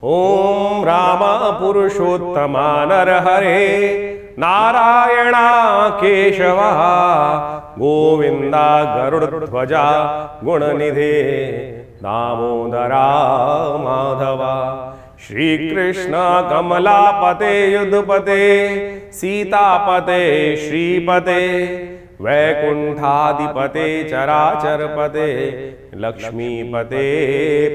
ओम राम पुरुषोत्तमा नरहरे नारायणा केशवा गोविंदा गरुड़ध्वजा गुणनिधे दामोदरा माधवा श्रीकृष्ण कमलापते युधपते सीतापते श्रीपते वैकुंठाधिपते चराचरपते लक्ष्मीपते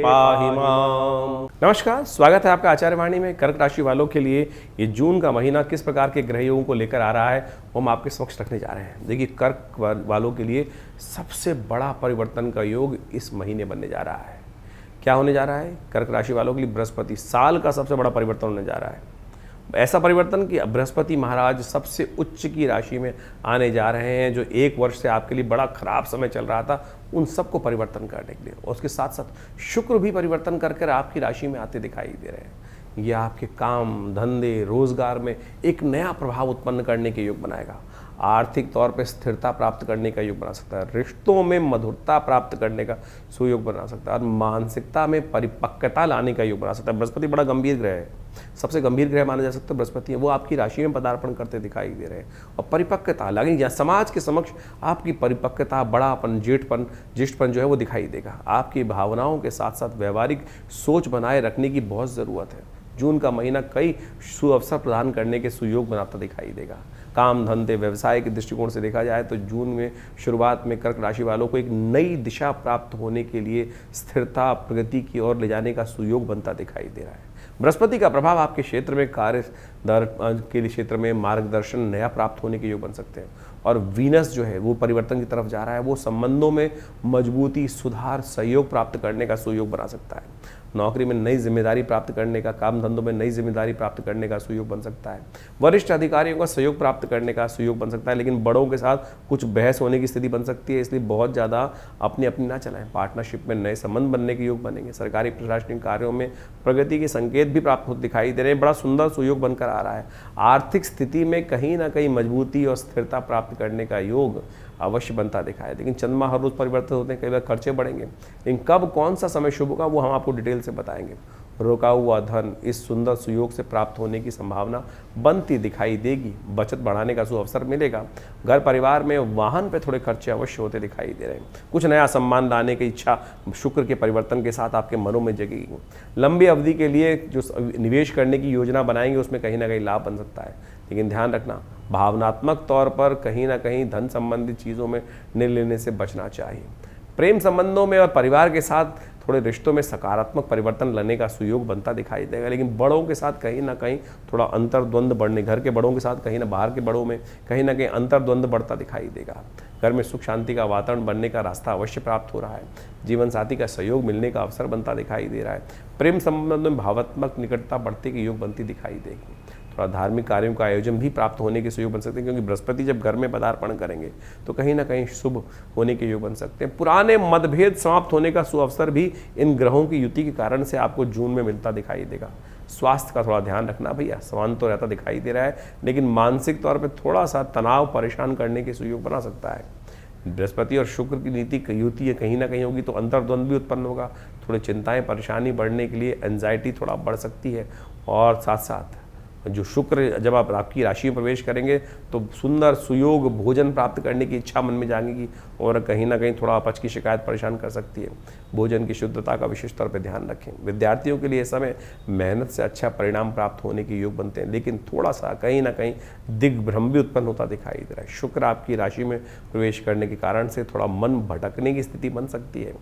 पाहि माम। नमस्कार, स्वागत है आपका आचार्य वाणी में। कर्क राशि वालों के लिए ये जून का महीना किस प्रकार के ग्रह योगों को लेकर आ रहा है वो हम आपके समक्ष रखने जा रहे हैं। देखिए, कर्क वालों के लिए सबसे बड़ा परिवर्तन का योग इस महीने बनने जा रहा है। क्या होने जा रहा है? कर्क राशि वालों के लिए बृहस्पति साल का सबसे बड़ा परिवर्तन होने जा रहा है। ऐसा परिवर्तन कि बृहस्पति महाराज सबसे उच्च की राशि में आने जा रहे हैं। जो एक वर्ष से आपके लिए बड़ा खराब समय चल रहा था उन सबको परिवर्तन करने के लिए, और उसके साथ साथ शुक्र भी परिवर्तन कर आपकी राशि में आते दिखाई दे रहे हैं। यह आपके काम धंधे रोजगार में एक नया प्रभाव उत्पन्न करने के योग बनाएगा। आर्थिक तौर पर स्थिरता प्राप्त करने का योग बना सकता है। रिश्तों में मधुरता प्राप्त करने का सुयोग बना सकता है और मानसिकता में परिपक्वता लाने का योग बना सकता है। बृहस्पति बड़ा गंभीर ग्रह है, सबसे गंभीर ग्रह माना जा सकता है बृहस्पति है। वो आपकी राशि में पदार्पण करते दिखाई दे रहे हैं और परिपक्वता लगेगी या समाज के समक्ष आपकी परिपक्वता, बड़ापन, ज्येष्ठपन जो है वो दिखाई देगा। आपकी भावनाओं के साथ साथ व्यवहारिक सोच बनाए रखने की बहुत ज़रूरत है। जून का महीना कई सुअवसर प्रदान करने के सुयोग बनाता दिखाई देगा। काम धंधे व्यवसाय के दृष्टिकोण से देखा जाए तो जून में शुरुआत में कर्क राशि वालों को एक नई दिशा प्राप्त होने के लिए स्थिरता प्रगति की ओर ले जाने का सुयोग बनता दिखाई दे रहा है। बृहस्पति का प्रभाव आपके क्षेत्र में कार्य के क्षेत्र में मार्गदर्शन नया प्राप्त होने के योग बन सकते हैं। और वीनस जो है वो परिवर्तन की तरफ जा रहा है। वो संबंधों में मजबूती, सुधार, सहयोग प्राप्त करने का सुयोग बना सकता है। नौकरी में नई जिम्मेदारी प्राप्त करने का, काम धंधों में नई जिम्मेदारी प्राप्त करने का सुयोग बन सकता है। वरिष्ठ अधिकारियों का सहयोग प्राप्त करने का सुयोग बन सकता है, लेकिन बड़ों के साथ कुछ बहस होने की स्थिति बन सकती है, इसलिए बहुत ज़्यादा अपनी ना चलाएं। पार्टनरशिप में नए संबंध बनने के योग बनेंगे। सरकारी प्रशासनिक कार्यों में प्रगति के संकेत भी प्राप्त होते दिखाई दे रहे हैं। बड़ा सुंदर सुयोग बनकर आ रहा है। आर्थिक स्थिति में कहीं ना कहीं मजबूती और स्थिरता प्राप्त करने का योग अवश्य बनता दिखा है। लेकिन चंद्रमा हर रोज परिवर्तित होते हैं, कई बार खर्चे बढ़ेंगे, लेकिन कब कौन सा समय शुभ होगा वो हम आपको डिटेल से बताएंगे। रोका हुआ धन इस सुंदर सुयोग से प्राप्त होने की संभावना बनती दिखाई देगी। बचत बढ़ाने का सुअवसर मिलेगा। घर परिवार में वाहन पे थोड़े खर्चे अवश्य होते दिखाई दे रहे हैं। कुछ नया सम्मान लाने की इच्छा शुक्र के परिवर्तन के साथ आपके मनों में जगेगी। लंबी अवधि के लिए जो निवेश करने की योजना बनाएंगे उसमें कहीं ना कहीं लाभ बन सकता है, लेकिन ध्यान रखना भावनात्मक तौर पर कहीं ना कहीं धन संबंधित चीज़ों में निर्णय लेने से बचना चाहिए। प्रेम संबंधों में और परिवार के साथ थोड़े रिश्तों में सकारात्मक परिवर्तन लाने का सुयोग बनता दिखाई देगा, लेकिन बड़ों के साथ कहीं ना कहीं थोड़ा अंतर्द्वंद बढ़ने, घर के बड़ों के साथ कहीं ना बाहर के बड़ों में कहीं ना कहीं अंतर्द्वंद बढ़ता दिखाई देगा। घर में सुख शांति का वातावरण बनने का रास्ता अवश्य प्राप्त हो रहा है। जीवन साथी का सहयोग मिलने का अवसर बनता दिखाई दे रहा है। प्रेम संबंध में भावात्मक निकटता बढ़ते के योग बनती दिखाई देगी। थोड़ा धार्मिक कार्यों का आयोजन भी प्राप्त होने के सुयोग बन सकते हैं, क्योंकि बृहस्पति जब घर में पदार्पण करेंगे तो कहीं ना कहीं शुभ होने के योग बन सकते हैं। पुराने मतभेद समाप्त होने का सुअवसर भी इन ग्रहों की युति के कारण से आपको जून में मिलता दिखाई देगा। स्वास्थ्य का थोड़ा ध्यान रखना भैया, समान तो रहता दिखाई दे रहा है, लेकिन मानसिक तौर पर थोड़ा सा तनाव परेशान करने के सुयोग बना सकता है। बृहस्पति और शुक्र की नीति युति कहीं ना कहीं होगी तो अंतर्द्वंद भी उत्पन्न होगा। थोड़ी चिंताएं परेशानी बढ़ने के लिए एंजाइटी थोड़ा बढ़ सकती है। और साथ साथ जो शुक्र जब आप आपकी राशि में प्रवेश करेंगे तो सुंदर सुयोग भोजन प्राप्त करने की इच्छा मन में जागेगी और कहीं ना कहीं थोड़ा अपच की शिकायत परेशान कर सकती है। भोजन की शुद्धता का विशेष तौर पर ध्यान रखें। विद्यार्थियों के लिए इस समय मेहनत से अच्छा परिणाम प्राप्त होने के योग बनते हैं, लेकिन थोड़ा सा कहीं ना कहीं दिग्भ्रम भी उत्पन्न होता दिखाई दे रहा है। शुक्र आपकी राशि में प्रवेश करने के कारण से थोड़ा मन भटकने की स्थिति बन सकती है।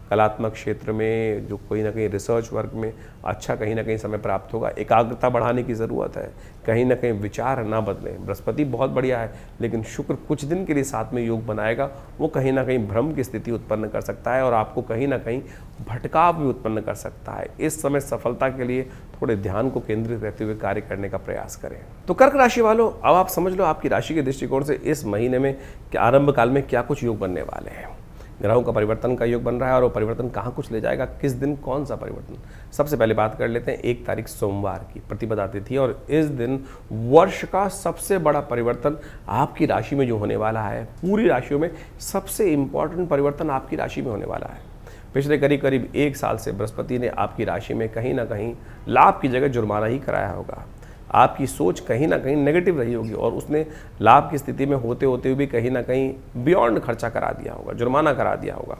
कलात्मक क्षेत्र में जो कोई ना कहीं रिसर्च वर्क में अच्छा कहीं ना कहीं समय प्राप्त होगा। एकाग्रता बढ़ाने की ज़रूरत है, कहीं ना कहीं विचार ना बदलें। बृहस्पति बहुत बढ़िया है, लेकिन शुक्र कुछ दिन के लिए साथ में योग बनाएगा, वो कहीं ना कहीं भ्रम की स्थिति उत्पन्न कर सकता है और आपको कहीं ना कहीं भटकाव भी उत्पन्न कर सकता है। इस समय सफलता के लिए थोड़े ध्यान को केंद्रित रहते हुए कार्य करने का प्रयास करें। तो कर्क राशि वालों, अब आप समझ लो आपकी राशि के दृष्टिकोण से इस महीने में आरंभ काल में क्या कुछ योग बनने वाले हैं। ग्रहों का परिवर्तन का योग बन रहा है और वो परिवर्तन कहाँ कुछ ले जाएगा, किस दिन कौन सा परिवर्तन। सबसे पहले बात कर लेते हैं 1 तारीख सोमवार की प्रतिपदा तिथि, और इस दिन वर्ष का सबसे बड़ा परिवर्तन आपकी राशि में जो होने वाला है, पूरी राशियों में सबसे इंपॉर्टेंट परिवर्तन आपकी राशि में होने वाला है। पिछले करीब करीब 1 साल से बृहस्पति ने आपकी राशि में कहीं ना कहीं लाभ की जगह जुर्माना ही कराया होगा। आपकी सोच कहीं ना कहीं नेगेटिव रही होगी और उसने लाभ की स्थिति में होते होते भी कहीं ना कहीं बियॉन्ड खर्चा करा दिया होगा, जुर्माना करा दिया होगा।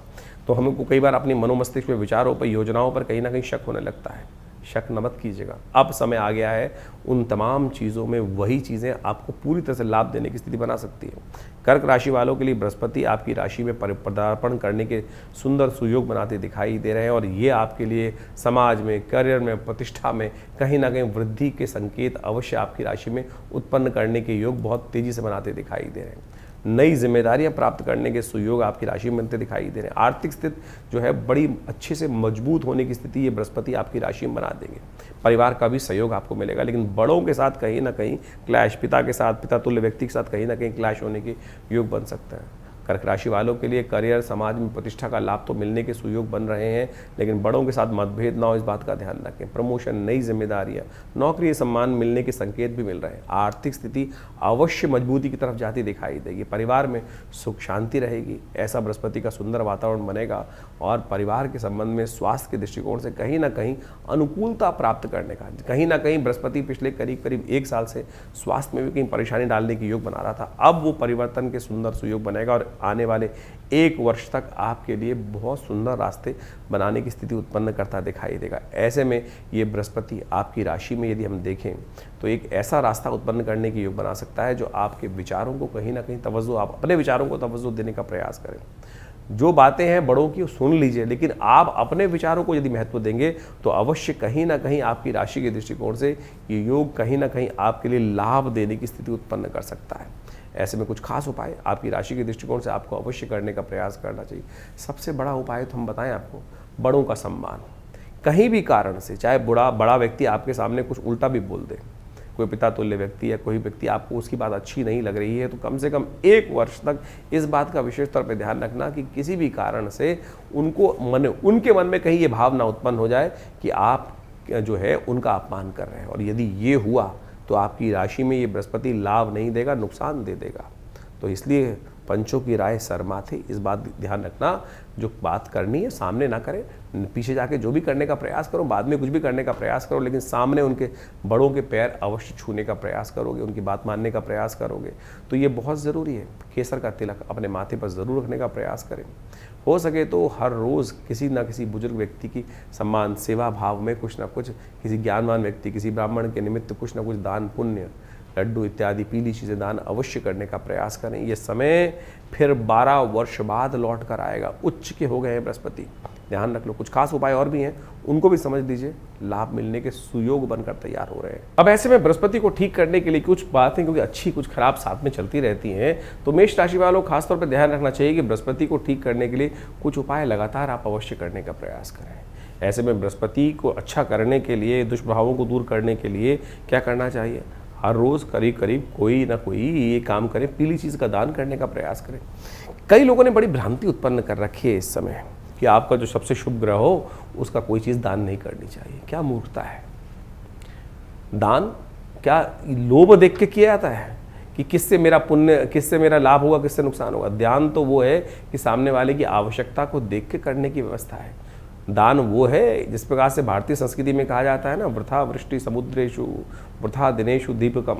तो हमको कई बार अपनी मनोमस्तिष्क में विचारों पर, योजनाओं पर कहीं ना कहीं शक होने लगता है। शक न मत कीजिएगा, अब समय आ गया है उन तमाम चीज़ों में वही चीज़ें आपको पूरी तरह से लाभ देने की स्थिति बना सकती है। कर्क राशि वालों के लिए बृहस्पति आपकी राशि में पदार्पण करने के सुंदर सुयोग बनाते दिखाई दे रहे हैं और ये आपके लिए समाज में, करियर में, प्रतिष्ठा में कहीं ना कहीं वृद्धि के संकेत अवश्य आपकी राशि में उत्पन्न करने के योग बहुत तेज़ी से बनाते दिखाई दे रहे हैं। नई जिम्मेदारियां प्राप्त करने के सुयोग आपकी राशि में बनते दिखाई दे रहे हैं। आर्थिक स्थिति जो है बड़ी अच्छे से मजबूत होने की स्थिति ये बृहस्पति आपकी राशि में बना देंगे। परिवार का भी सहयोग आपको मिलेगा, लेकिन बड़ों के साथ कहीं ना कहीं क्लैश, पिता के साथ, पिता तुल्य व्यक्ति के साथ कहीं ना कहीं क्लैश होने के योग बन सकता है। कर्क राशि वालों के लिए करियर, समाज में प्रतिष्ठा का लाभ तो मिलने के सुयोग बन रहे हैं, लेकिन बड़ों के साथ मतभेद ना हो इस बात का ध्यान रखें। प्रमोशन, नई जिम्मेदारियां, नौकरी, सम्मान मिलने के संकेत भी मिल रहे हैं। आर्थिक स्थिति अवश्य मजबूती की तरफ जाती दिखाई देगी। परिवार में सुख शांति रहेगी, ऐसा बृहस्पति का सुंदर वातावरण बनेगा और परिवार के संबंध में स्वास्थ्य के दृष्टिकोण से कहीं ना कहीं अनुकूलता प्राप्त करने का, कहीं ना कहीं बृहस्पति पिछले करीब करीब 1 साल से स्वास्थ्य में भी कहीं परेशानी डालने की योग बना रहा था, अब वो परिवर्तन के सुंदर सुयोग बनेगा और आने वाले 1 वर्ष तक आपके लिए बहुत सुंदर रास्ते बनाने की स्थिति उत्पन्न करता दिखाई देगा। ऐसे में ये बृहस्पति आपकी राशि में यदि हम देखें तो एक ऐसा रास्ता उत्पन्न करने की योग बना सकता है जो आपके विचारों को कहीं ना कहीं तवज्जो, आप अपने विचारों को तवज्जो देने का प्रयास करें। जो बातें हैं बड़ों की सुन लीजिए, लेकिन आप अपने विचारों को यदि महत्व देंगे तो अवश्य कहीं ना कहीं आपकी राशि के दृष्टिकोण से ये योग कहीं ना कहीं आपके लिए लाभ देने की स्थिति उत्पन्न कर सकता है। ऐसे में कुछ खास उपाय आपकी राशि के दृष्टिकोण से आपको अवश्य करने का प्रयास करना चाहिए। सबसे बड़ा उपाय तो हम बताएं आपको, बड़ों का सम्मान। कहीं भी कारण से, चाहे बड़ा व्यक्ति आपके सामने कुछ उल्टा भी बोल दे, कोई पिता तुल्य व्यक्ति या कोई व्यक्ति आपको उसकी बात अच्छी नहीं लग रही है, तो कम से कम 1 वर्ष तक इस बात का विशेष तौर पर ध्यान रखना कि किसी भी कारण से उनके मन में कहीं ये भावना उत्पन्न हो जाए कि आप जो है उनका अपमान कर रहे हैं। और यदि ये हुआ तो आपकी राशि में ये बृहस्पति लाभ नहीं देगा, नुकसान दे देगा। तो इसलिए पंचों की राय सर माथे, इस बात ध्यान रखना, जो बात करनी है सामने ना करें, पीछे जाके जो भी करने का प्रयास करो, बाद में कुछ भी करने का प्रयास करो, लेकिन सामने उनके बड़ों के पैर अवश्य छूने का प्रयास करोगे, उनकी बात मानने का प्रयास करोगे तो ये बहुत ज़रूरी है। केसर का तिलक अपने माथे पर ज़रूर रखने का प्रयास करें। हो सके तो हर रोज़ किसी न किसी बुजुर्ग व्यक्ति की सम्मान, सेवा भाव में कुछ ना कुछ, किसी ज्ञानवान व्यक्ति, किसी ब्राह्मण के निमित्त कुछ ना कुछ दान पुण्य, लड्डू इत्यादि पीली चीज़ें दान अवश्य करने का प्रयास करें। ये समय फिर 12 वर्ष बाद लौट कर आएगा। उच्च के हो गए हैं बृहस्पति, ध्यान रख लो। कुछ खास उपाय और भी हैं, उनको भी समझ लीजिए, लाभ मिलने के सुयोग बनकर तैयार हो रहे हैं। अब ऐसे में बृहस्पति को ठीक करने के लिए कुछ बातें, क्योंकि अच्छी कुछ खराब साथ में चलती रहती हैं, तो मेष राशि वालों खासतौर पर ध्यान रखना चाहिए कि बृहस्पति को ठीक करने के लिए कुछ उपाय लगातार आप अवश्य करने का प्रयास करें। ऐसे में बृहस्पति को अच्छा करने के लिए, दुष्प्रभावों को दूर करने के लिए क्या करना चाहिए? हर रोज़ करीब करीब कोई ना कोई ये काम करें, पीली चीज़ का दान करने का प्रयास करें। कई लोगों ने बड़ी भ्रांति उत्पन्न कर रखी है इस समय कि आपका जो सबसे शुभ ग्रह हो उसका कोई चीज़ दान नहीं करनी चाहिए। क्या मूर्खता है! दान क्या लोभ देख के किया जाता है कि किससे मेरा पुण्य, किससे मेरा लाभ होगा, किससे नुकसान होगा? दान तो वो है कि सामने वाले की आवश्यकता को देख के करने की व्यवस्था है। दान वो है जिस प्रकार से भारतीय संस्कृति में कहा जाता है ना, वृथा वृष्टि समुद्रेषु वृथा दिनेषु दीपकम,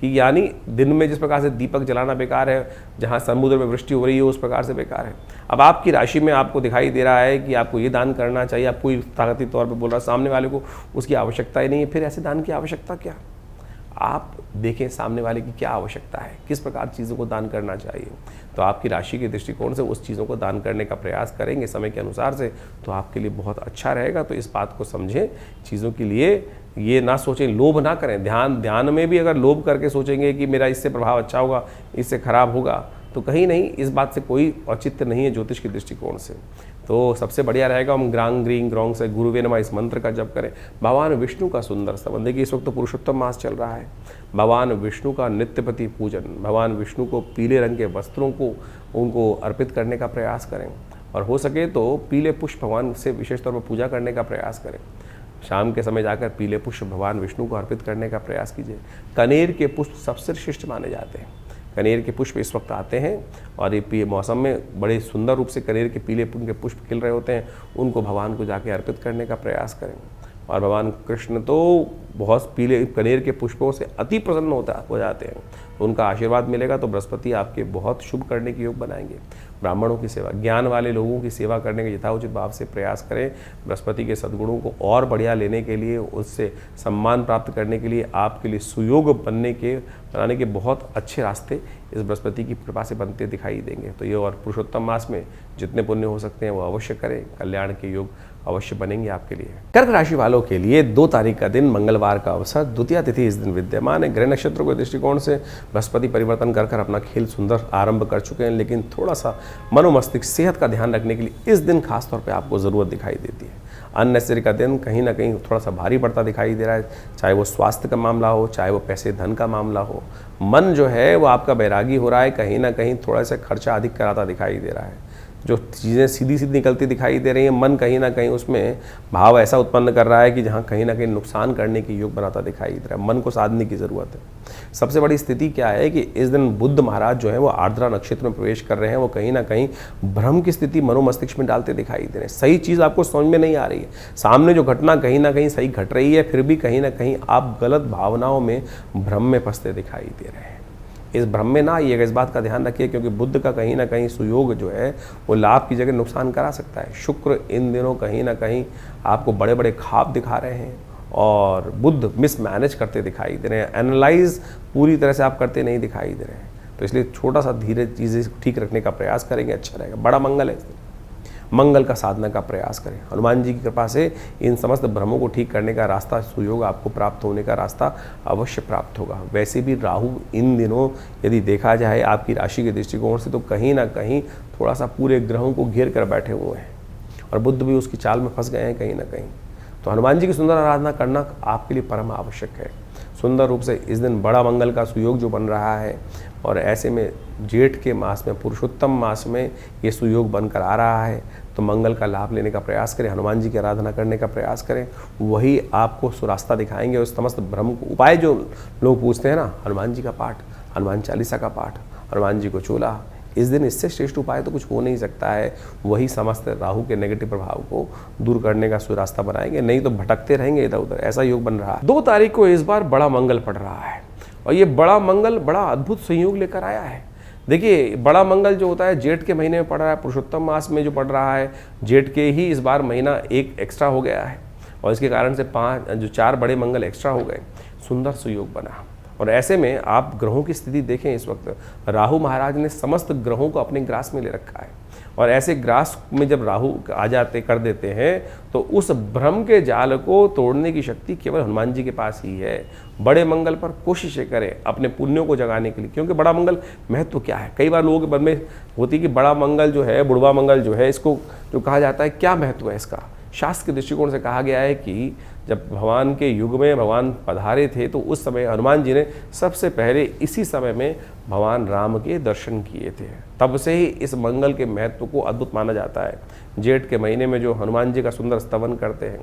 कि यानी दिन में जिस प्रकार से दीपक जलाना बेकार है, जहाँ समुद्र में वृष्टि हो रही है उस प्रकार से बेकार है। अब आपकी राशि में आपको दिखाई दे रहा है कि आपको ये दान करना चाहिए, आप कोई ताकती तौर पे बोल रहा है, सामने वाले को उसकी आवश्यकता ही नहीं है, फिर ऐसे दान की आवश्यकता क्या? आप देखें सामने वाले की क्या आवश्यकता है, किस प्रकार चीज़ों को दान करना चाहिए, तो आपकी राशि के दृष्टिकोण से उस चीज़ों को दान करने का प्रयास करेंगे समय के अनुसार से, तो आपके लिए बहुत अच्छा रहेगा। तो इस बात को समझें, चीज़ों के लिए ये ना सोचें, लोभ ना करें। ध्यान में भी अगर लोभ करके सोचेंगे कि मेरा इससे प्रभाव अच्छा होगा, इससे खराब होगा, तो कहीं नहीं, इस बात से कोई औचित्य नहीं है ज्योतिष के दृष्टिकोण से। तो सबसे बढ़िया रहेगा हम ग्रांग ग्रींग ग्रोंग से गुरुवे नमः इस मंत्र का जप करें। भगवान विष्णु का सुंदर संबंध, देखिए इस वक्त तो पुरुषोत्तम मास चल रहा है, भगवान विष्णु का नित्यपति पूजन, भगवान विष्णु को पीले रंग के वस्त्रों को उनको अर्पित करने का प्रयास करें, और हो सके तो पीले पुष्प भगवान से विशेष तौर पर पूजा करने का प्रयास करें। शाम के समय जाकर पीले पुष्प भगवान विष्णु को अर्पित करने का प्रयास कीजिए। कनेर के पुष्प सबसे श्रेष्ठ माने जाते हैं। कनेर के पुष्प इस वक्त आते हैं और ये मौसम में बड़े सुंदर रूप से कनेर के पीले उनके पुष्प खिल रहे होते हैं, उनको भगवान को जाके अर्पित करने का प्रयास करें। और भगवान कृष्ण तो बहुत पीले कनेर के पुष्पों से अति प्रसन्न हो जाते हैं, तो उनका आशीर्वाद मिलेगा तो बृहस्पति आपके बहुत शुभ करने के योग बनाएंगे। ब्राह्मणों की सेवा, ज्ञान वाले लोगों की सेवा करने के यथाउचित भाव से प्रयास करें। बृहस्पति के सद्गुणों को और बढ़िया लेने के लिए, उससे सम्मान प्राप्त करने के लिए, आपके लिए सुयोग बनाने के बहुत अच्छे रास्ते इस बृहस्पति की कृपा से बनते दिखाई देंगे। तो ये और पुरुषोत्तम मास में जितने पुण्य हो सकते हैं वो अवश्य करें, कल्याण के योग अवश्य बनेंगे आपके लिए। कर्क राशि वालों के लिए 2 तारीख का दिन मंगलवार का अवसर, द्वितीया तिथि इस दिन विद्यमान है। ग्रह नक्षत्रों के दृष्टिकोण से बृहस्पति परिवर्तन कर अपना खेल सुंदर आरंभ कर चुके हैं, लेकिन थोड़ा सा मनोमस्तिष्क सेहत का ध्यान रखने के लिए इस दिन खासतौर पर आपको ज़रूरत दिखाई देती है। अननेसेसरी का दिन कहीं ना कहीं थोड़ा सा भारी पड़ता दिखाई दे रहा है, चाहे वो स्वास्थ्य का मामला हो, चाहे वो पैसे धन का मामला हो। मन जो है वो आपका बैरागी हो रहा है, कहीं ना कहीं थोड़ा सा खर्चा अधिक कराता दिखाई दे रहा है। जो चीज़ें सीधी सीधी निकलती दिखाई दे रही हैं, मन कहीं ना कहीं उसमें भाव ऐसा उत्पन्न कर रहा है कि जहाँ कहीं ना कहीं नुकसान करने की योग बनाता दिखाई दे रहा है। मन को साधने की ज़रूरत है। सबसे बड़ी स्थिति क्या है कि इस दिन बुद्ध महाराज जो है वो आर्द्रा नक्षत्र में प्रवेश कर रहे हैं। वो कहीं ना कहीं भ्रम की स्थिति मनोमस्तिष्क में डालते दिखाई दे रहे हैं। सही चीज़ आपको समझ में नहीं आ रही है, सामने जो घटना कहीं ना कहीं सही घट रही है, फिर भी कहीं ना कहीं आप गलत भावनाओं में भ्रम में फंसते दिखाई दे रहे हैं। इस भ्रम में ना आइएगा, इस बात का ध्यान रखिए, क्योंकि बुद्ध का कहीं ना कहीं सुयोग जो है वो लाभ की जगह नुकसान करा सकता है। शुक्र इन दिनों कहीं ना कहीं आपको बड़े बड़े ख्वाब दिखा रहे हैं और बुद्ध मिसमैनेज करते दिखाई दे रहे हैं। एनालाइज पूरी तरह से आप करते नहीं दिखाई दे रहे हैं, तो इसलिए छोटा सा धीरे चीज़ें ठीक रखने का प्रयास करेंगे, अच्छा रहेगा। बड़ा मंगल है इस दिन, मंगल का साधना का प्रयास करें। हनुमान जी की कृपा से इन समस्त भ्रमों को ठीक करने का रास्ता, सुयोग आपको प्राप्त होने का रास्ता अवश्य प्राप्त होगा। वैसे भी राहु इन दिनों यदि देखा जाए आपकी राशि के दृष्टिकोण से तो कहीं ना कहीं थोड़ा सा पूरे ग्रहों को घेर कर बैठे हुए हैं और बुद्ध भी उसकी चाल में फंस गए हैं कहीं ना कहीं। तो हनुमान जी की सुंदर आराधना करना आपके लिए परम आवश्यक है। सुंदर रूप से इस दिन बड़ा मंगल का सुयोग जो बन रहा है और ऐसे में जेठ के मास में, पुरुषोत्तम मास में ये सुयोग बनकर आ रहा है, तो मंगल का लाभ लेने का प्रयास करें, हनुमान जी की आराधना करने का प्रयास करें। वही आपको सुरास्ता दिखाएंगे। उस समस्त भ्रम को उपाय जो लोग पूछते हैं ना, हनुमान जी का पाठ, हनुमान चालीसा का पाठ, हनुमान जी को चोला, इस दिन इससे श्रेष्ठ उपाय तो कुछ हो नहीं सकता है। वही समस्त राहु के नेगेटिव प्रभाव को दूर करने का सुरास्ता बनाएंगे, नहीं तो भटकते रहेंगे इधर उधर। ऐसा योग बन रहा है। 2 तारीख को इस बार बड़ा मंगल पड़ रहा है और ये बड़ा मंगल बड़ा अद्भुत संयोग लेकर आया है। देखिए, बड़ा मंगल जो होता है जेठ के महीने में पड़ रहा है, पुरुषोत्तम मास में जो पड़ रहा है, जेठ के ही इस बार महीना एक एक्स्ट्रा हो गया है और इसके कारण से 4 बड़े मंगल एक्स्ट्रा हो गए। सुंदर सुयोग बना और ऐसे में आप ग्रहों की स्थिति देखें। इस वक्त राहु महाराज ने समस्त ग्रहों को अपने ग्रास में ले रखा है और ऐसे ग्रास में जब राहु आ जाते कर देते हैं तो उस भ्रम के जाल को तोड़ने की शक्ति केवल हनुमान जी के पास ही है। बड़े मंगल पर कोशिशें करें अपने पुण्यों को जगाने के लिए, क्योंकि बड़ा मंगल महत्व क्या है, कई बार लोगों के मन में होती है कि बड़ा मंगल जो है, बुढ़वा मंगल जो है, इसको जो कहा जाता है क्या महत्व है इसका। शास्त्र के दृष्टिकोण से कहा गया है कि जब भगवान के युग में भगवान पधारे थे तो उस समय हनुमान जी ने सबसे पहले इसी समय में भगवान राम के दर्शन किए थे। तब से ही इस मंगल के महत्व को अद्भुत माना जाता है। जेठ के महीने में जो हनुमान जी का सुंदर स्तवन करते हैं,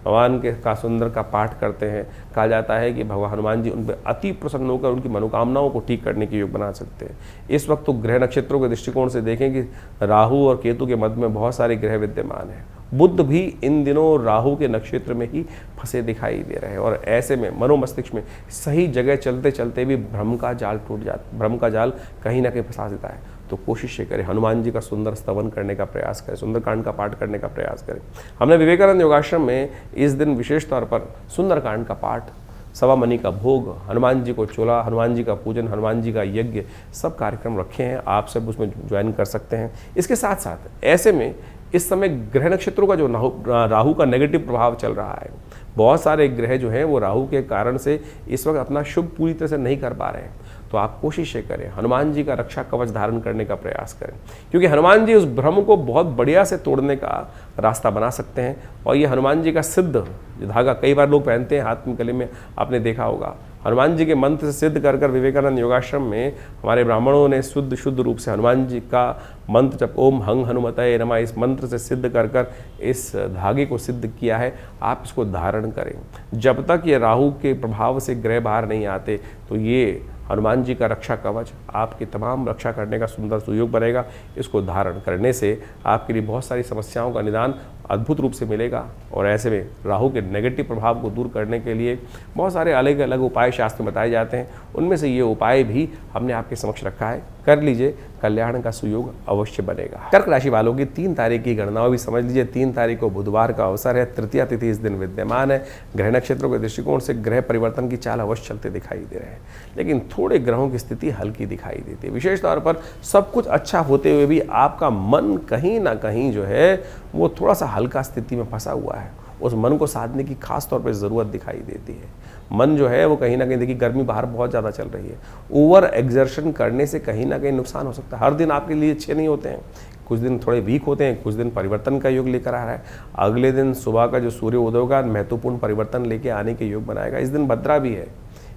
भगवान के का सुंदर का पाठ करते हैं, कहा जाता है कि भगवान हनुमान जी उन पर अति प्रसन्न होकर उनकी मनोकामनाओं को ठीक करने के योग बना सकते हैं। इस वक्त तो ग्रह नक्षत्रों के दृष्टिकोण से देखें कि राहु और केतु के मध्य में बहुत सारे ग्रह विद्यमान हैं। बुद्ध भी इन दिनों राहु के नक्षत्र में ही फंसे दिखाई दे रहे हैं और ऐसे में मनोमस्तिष्क में सही जगह चलते चलते भी भ्रम का जाल टूट जाता, भ्रम का जाल कहीं ना कहीं फंसा देता है। तो कोशिश ये करें, हनुमान जी का सुंदर स्तवन करने का प्रयास करें, सुंदरकांड का पाठ करने का प्रयास करें। हमने विवेकानंद योगाश्रम में इस दिन विशेष तौर पर सुंदरकांड का पाठ, सवा मनी का भोग, हनुमान जी को चोला, हनुमान जी का पूजन, हनुमान जी का यज्ञ, सब कार्यक्रम रखे हैं। आप सब उसमें ज्वाइन कर सकते हैं। इसके साथ साथ ऐसे में इस समय ग्रह नक्षत्रों का जो राहु का नेगेटिव प्रभाव चल रहा है, बहुत सारे ग्रह जो हैं वो राहु के कारण से इस वक्त अपना शुभ पूरी तरह से नहीं कर पा रहे हैं। तो आप कोशिशें करें, हनुमान जी का रक्षा कवच धारण करने का प्रयास करें, क्योंकि हनुमान जी उस भ्रम को बहुत बढ़िया से तोड़ने का रास्ता बना सकते हैं। और ये हनुमान जी का सिद्ध धागा कई बार लोग पहनते हैं हाथ में, गले में, आपने देखा होगा। हनुमान जी के मंत्र से सिद्ध कर कर विवेकानंद योगाश्रम में हमारे ब्राह्मणों ने शुद्ध रूप से हनुमान जी का मंत्र जब ओम हंग हनुमतये नमः, इस मंत्र से सिद्ध कर कर इस धागे को सिद्ध किया है। आप इसको धारण करें। जब तक ये राहु के प्रभाव से ग्रह बाहर नहीं आते तो ये हनुमान जी का रक्षा कवच आपकी तमाम रक्षा करने का सुंदर सुयोग बनेगा। इसको धारण करने से आपके लिए बहुत सारी समस्याओं का निदान अद्भुत रूप से मिलेगा। और ऐसे में राहु के नेगेटिव प्रभाव को दूर करने के लिए बहुत सारे अलग अलग उपाय शास्त्र में बताए जाते हैं। उनमें से ये उपाय भी हमने आपके समक्ष रखा है, कर लीजिए, कल्याण का सुयोग अवश्य बनेगा। कर्क राशि वालों की 3 तारीख की गणनाओं भी समझ लीजिए। 3 तारीख को बुधवार का अवसर है, तृतीया तिथि इस दिन विद्यमान है। ग्रह नक्षत्रों के दृष्टिकोण से ग्रह परिवर्तन की चाल अवश्य चलते दिखाई दे रहे हैं, लेकिन थोड़े ग्रहों की स्थिति हल्की दिखाई देती है। विशेष तौर पर सब कुछ अच्छा होते हुए भी आपका मन कहीं ना कहीं जो है वो थोड़ा सा हल्का स्थिति में फंसा हुआ है। उस मन को साधने की खास तौर पर ज़रूरत दिखाई देती है। मन जो है वो कहीं ना कहीं, देखिए गर्मी बाहर बहुत ज़्यादा चल रही है, ओवर एग्जर्शन करने से कहीं ना कहीं नुकसान हो सकता है। हर दिन आपके लिए अच्छे नहीं होते हैं, कुछ दिन थोड़े वीक होते हैं, कुछ दिन परिवर्तन का योग लेकर आ रहा है। अगले दिन सुबह का जो सूर्य उदय होगा महत्वपूर्ण परिवर्तन लेके आने के योग बनाएगा। इस दिन भद्रा भी है,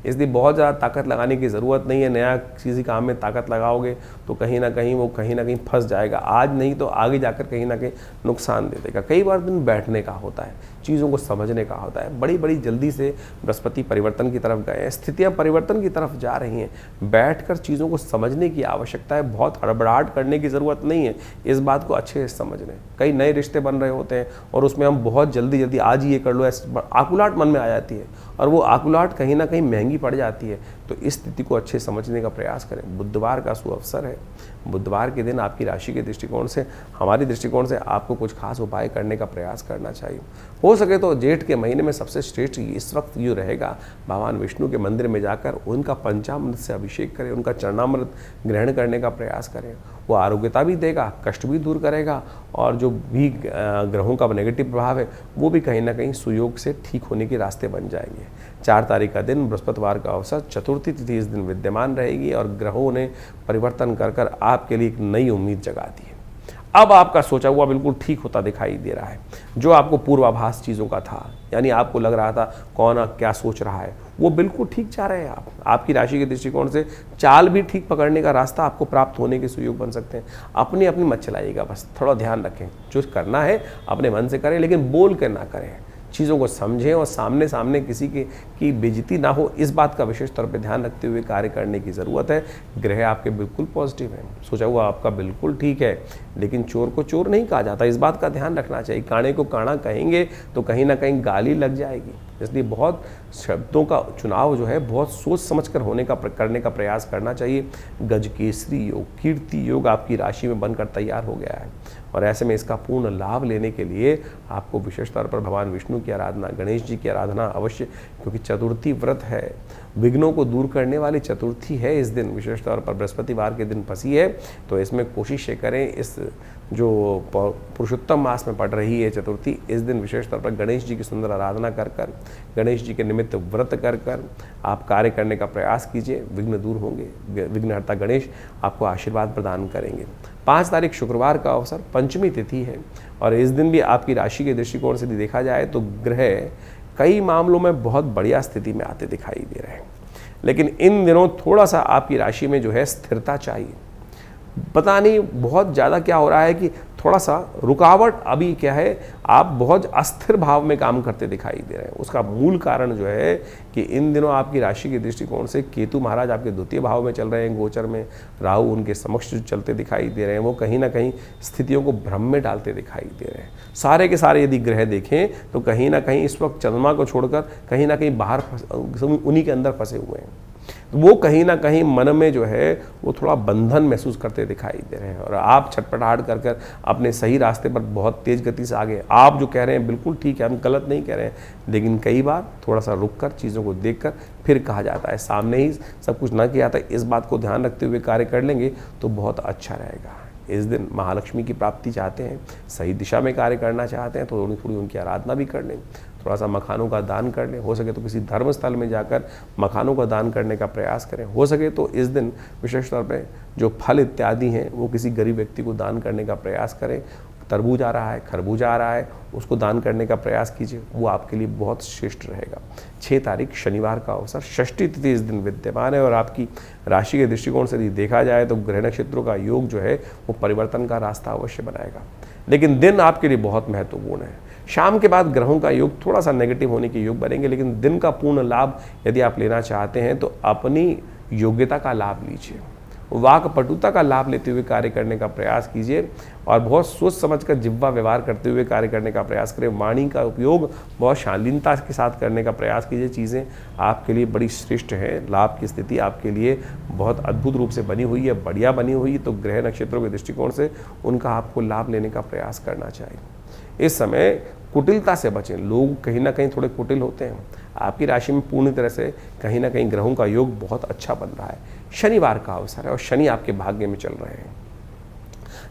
इसलिए बहुत ज़्यादा ताकत लगाने की ज़रूरत नहीं है। नया किसी काम में ताकत लगाओगे तो कहीं ना कहीं फंस जाएगा। आज नहीं तो आगे जाकर कहीं ना कहीं नुकसान दे देगा। कई बार दिन बैठने का होता है, चीज़ों को समझने का होता है। बड़ी बड़ी जल्दी से बृहस्पति परिवर्तन की तरफ गए हैं, स्थितियाँ परिवर्तन की तरफ जा रही हैं। बैठकर चीज़ों को समझने की आवश्यकता है, बहुत हड़बड़ाहट करने की ज़रूरत नहीं है। इस बात को अच्छे से समझ लें। कई नए रिश्ते बन रहे होते हैं और उसमें हम बहुत जल्दी आज ही ये कर लो, आकुलाहट मन में आ जाती है और वो आकुलाहट कहीं ना कहीं महंगी पड़ जाती है। तो इस स्थिति को अच्छे समझने का प्रयास करें। बुधवार का सुअवसर है, बुधवार के दिन आपकी राशि के दृष्टिकोण से, हमारी दृष्टिकोण से आपको कुछ खास उपाय करने का प्रयास करना चाहिए। हो सके तो जेठ के महीने में सबसे श्रेष्ठ इस वक्त ये रहेगा, भगवान विष्णु के मंदिर में जाकर उनका पंचामृत से अभिषेक करें, उनका चरणामृत ग्रहण करने का प्रयास करें। वो आरोग्यता भी देगा, कष्ट भी दूर करेगा और जो भी ग्रहों का नेगेटिव प्रभाव है वो भी कहीं ना कहीं सुयोग से ठीक होने के रास्ते बन जाएंगे। 4 तारीख का दिन बृहस्पतिवार का अवसर, चतुर्थी तिथि इस दिन विद्यमान रहेगी और ग्रहों ने परिवर्तन कर आपके लिए एक नई उम्मीद जगा दी है। अब आपका सोचा हुआ बिल्कुल ठीक होता दिखाई दे रहा है। जो आपको पूर्वाभास चीज़ों का था, यानी आपको लग रहा था कौन क्या सोच रहा है, वो बिल्कुल ठीक जा रहे हैं आप। आपकी राशि के दृष्टिकोण से चाल भी ठीक पकड़ने का रास्ता आपको प्राप्त होने के सुयोग बन सकते हैं। अपनी मत चलाइएगा, बस थोड़ा ध्यान रखें। जो करना है अपने मन से करें, लेकिन बोल कर ना करें। चीज़ों को समझें और सामने किसी की बेइज्जती ना हो, इस बात का विशेष तौर पे ध्यान रखते हुए कार्य करने की ज़रूरत है। ग्रह आपके बिल्कुल पॉजिटिव हैं, सोचा हुआ आपका बिल्कुल ठीक है, लेकिन चोर को चोर नहीं कहा जाता, इस बात का ध्यान रखना चाहिए। काणे को काणा कहेंगे तो कहीं ना कहीं गाली लग जाएगी। इसलिए बहुत शब्दों का चुनाव जो है बहुत सोच समझ कर करने का प्रयास करना चाहिए। गजकेसरी योग, कीर्ति योग आपकी राशि में बनकर तैयार हो गया है और ऐसे में इसका पूर्ण लाभ लेने के लिए आपको विशेष तौर पर भगवान विष्णु की आराधना, गणेश जी की आराधना अवश्य, क्योंकि चतुर्थी व्रत है, विघ्नों को दूर करने वाली चतुर्थी है। इस दिन विशेष तौर पर बृहस्पतिवार के दिन फंसी है, तो इसमें कोशिश करें, इस जो पुरुषोत्तम मास में पड़ रही है चतुर्थी, इस दिन विशेष तौर पर गणेश जी की सुंदर आराधना कर गणेश जी के निमित्त व्रत कर आप कार्य करने का प्रयास कीजिए। विघ्न दूर होंगे, विघ्नहर्ता गणेश आपको आशीर्वाद प्रदान करेंगे। 5 तारीख शुक्रवार का अवसर, पंचमी तिथि है और इस दिन भी आपकी राशि के दृष्टिकोण से देखा जाए तो ग्रह कई मामलों में बहुत बढ़िया स्थिति में आते दिखाई दे रहे हैं, लेकिन इन दिनों थोड़ा सा आपकी राशि में जो है स्थिरता चाहिए। पता नहीं बहुत ज़्यादा क्या हो रहा है कि थोड़ा सा रुकावट अभी क्या है, आप बहुत अस्थिर भाव में काम करते दिखाई दे रहे हैं। उसका मूल कारण जो है कि इन दिनों आपकी राशि के दृष्टिकोण से केतु महाराज आपके द्वितीय भाव में चल रहे हैं, गोचर में राहु उनके समक्ष चलते दिखाई दे रहे हैं। वो कहीं ना कहीं स्थितियों को भ्रम में डालते दिखाई दे रहे हैं। सारे के सारे यदि ग्रह देखें तो कहीं ना कहीं इस वक्त चंद्रमा को छोड़कर कहीं ना कहीं बाहर उन्हीं के अंदर फंसे हुए हैं। तो वो कहीं ना कहीं मन में जो है वो थोड़ा बंधन महसूस करते दिखाई दे रहे हैं और आप छटपटाहट कर अपने सही रास्ते पर बहुत तेज गति से आगे। आप जो कह रहे हैं बिल्कुल ठीक है, हम गलत नहीं कह रहे हैं, लेकिन कई बार थोड़ा सा रुक कर चीज़ों को देखकर फिर कहा जाता है, सामने ही सब कुछ ना किया था। इस बात को ध्यान रखते हुए कार्य कर लेंगे तो बहुत अच्छा रहेगा। इस दिन महालक्ष्मी की प्राप्ति चाहते हैं, सही दिशा में कार्य करना चाहते हैं तो थोड़ी उनकी आराधना भी कर लें, थोड़ा सा मखानों का दान कर लें। हो सके तो किसी धर्म स्थल में जाकर मखानों का दान करने का प्रयास करें। हो सके तो इस दिन विशेष तौर पे जो फल इत्यादि हैं वो किसी गरीब व्यक्ति को दान करने का प्रयास करें। तरबूज आ रहा है, खरबूजा आ रहा है, उसको दान करने का प्रयास कीजिए, वो आपके लिए बहुत श्रेष्ठ रहेगा। 6 तारीख शनिवार का अवसर, षष्ठी तिथि इस दिन विद्यमान है और आपकी राशि के दृष्टिकोण से यदि देखा जाए तो ग्रह नक्षत्रों का योग जो है वो परिवर्तन का रास्ता अवश्य बनाएगा, लेकिन दिन आपके लिए बहुत महत्वपूर्ण है। शाम के बाद ग्रहों का योग थोड़ा सा नेगेटिव होने के योग बनेंगे, लेकिन दिन का पूर्ण लाभ यदि आप लेना चाहते हैं तो अपनी योग्यता का लाभ लीजिए, वाक पटुता का लाभ लेते हुए कार्य करने का प्रयास कीजिए और बहुत सोच समझकर जिह्वा व्यवहार करते हुए कार्य करने का प्रयास करें। वाणी का उपयोग बहुत शालीनता के साथ करने का प्रयास कीजिए। चीज़ें आपके लिए बड़ी श्रेष्ठ हैं, लाभ की स्थिति आपके लिए बहुत अद्भुत रूप से बनी हुई है, बढ़िया बनी हुई है। तो ग्रह नक्षत्रों के दृष्टिकोण से उनका आपको लाभ लेने का प्रयास करना चाहिए। इस समय कुटिलता से बचें। लोग कहीं ना कहीं थोड़े कुटिल होते हैं। आपकी राशि में पूर्ण तरह से कहीं ना कहीं ग्रहों का योग बहुत अच्छा बन रहा है। शनिवार का अवसर है और शनि आपके भाग्य में चल रहे हैं।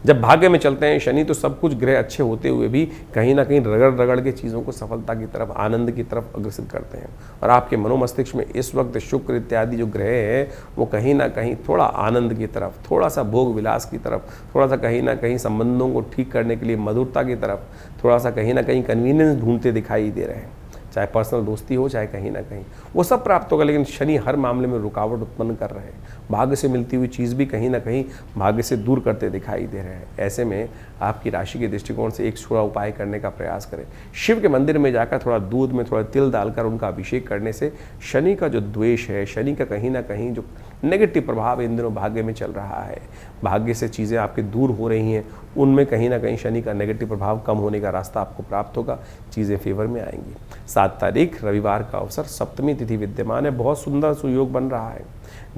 जब भाग्य में चलते हैं शनि तो सब कुछ ग्रह अच्छे होते हुए भी कहीं ना कहीं रगड़ रगड़ के चीज़ों को सफलता की तरफ, आनंद की तरफ अग्रसर करते हैं। और आपके मनोमस्तिष्क में इस वक्त शुक्र इत्यादि जो ग्रह हैं वो कहीं ना कहीं थोड़ा आनंद की तरफ, थोड़ा सा भोग विलास की तरफ, थोड़ा सा कहीं ना कहीं संबंधों को ठीक करने के लिए मधुरता की तरफ, थोड़ा सा कहीं ना कहीं कन्वीनियंस ढूंढते दिखाई दे रहे हैं। चाहे पर्सनल दोस्ती हो, चाहे कहीं ना कहीं वो सब प्राप्त होगा। लेकिन शनि हर मामले में रुकावट उत्पन्न कर रहे हैं। भाग्य से मिलती हुई चीज़ भी कहीं ना कहीं भाग्य से दूर करते दिखाई दे रहे हैं। ऐसे में आपकी राशि के दृष्टिकोण से एक छोटा उपाय करने का प्रयास करें। शिव के मंदिर में जाकर थोड़ा दूध में थोड़ा तिल डालकर उनका अभिषेक करने से शनि का जो द्वेष है, शनि का कहीं ना कहीं जो नेगेटिव प्रभाव इन दिनों भाग्य में चल रहा है, भाग्य से चीज़ें आपके दूर हो रही हैं, उनमें कहीं ना कहीं शनि का नेगेटिव प्रभाव कम होने का रास्ता आपको प्राप्त होगा। चीज़ें फेवर में आएंगी। 7 तारीख रविवार का अवसर, सप्तमी तिथि विद्यमान है। बहुत सुंदर सुयोग बन रहा है।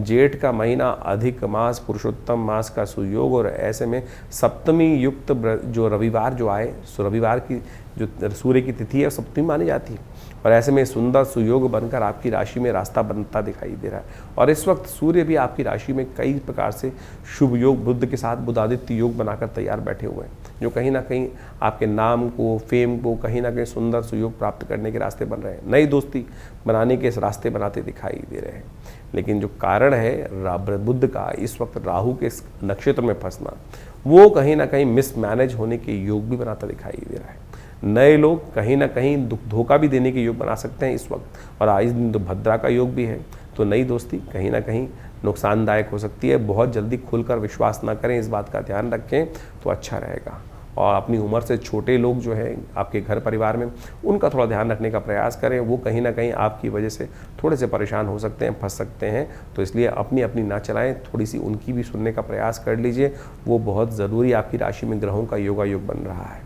जेठ का महीना, अधिक मास, पुरुषोत्तम मास का सुयोग और ऐसे में सप्तमी युक्त जो रविवार जो आए, रविवार की जो सूर्य की तिथि है सप्तमी मानी जाती है और ऐसे में सुंदर सुयोग बनकर आपकी राशि में रास्ता बनता दिखाई दे रहा है। और इस वक्त सूर्य भी आपकी राशि में कई प्रकार से शुभ योग बुध के साथ बुधादित्य योग बनाकर तैयार बैठे हुए हैं, जो कहीं ना कहीं आपके नाम को, फेम को कहीं ना कहीं सुंदर सुयोग प्राप्त करने के रास्ते बन रहे हैं। नई दोस्ती बनाने के रास्ते बनाते दिखाई दे रहे हैं। लेकिन जो कारण है बुध का इस वक्त राहु के नक्षत्र में फंसना, वो कहीं ना कहीं मिसमैनेज होने के योग भी बनाता दिखाई दे रहा है। नए लोग कहीं ना कहीं धोखा भी देने के योग बना सकते हैं इस वक्त। और आज दिन तो भद्रा का योग भी है, तो नई दोस्ती कहीं ना कहीं नुकसानदायक हो सकती है। बहुत जल्दी खुलकर विश्वास ना करें, इस बात का ध्यान रखें तो अच्छा रहेगा। और अपनी उम्र से छोटे लोग जो हैं आपके घर परिवार में, उनका थोड़ा ध्यान रखने का प्रयास करें। वो कहीं ना कहीं आपकी वजह से थोड़े से परेशान हो सकते हैं, फंस सकते हैं। तो इसलिए अपनी अपनी ना चलाएं, थोड़ी सी उनकी भी सुनने का प्रयास कर लीजिए। वो बहुत ज़रूरी आपकी राशि में ग्रहों का योग बन रहा है।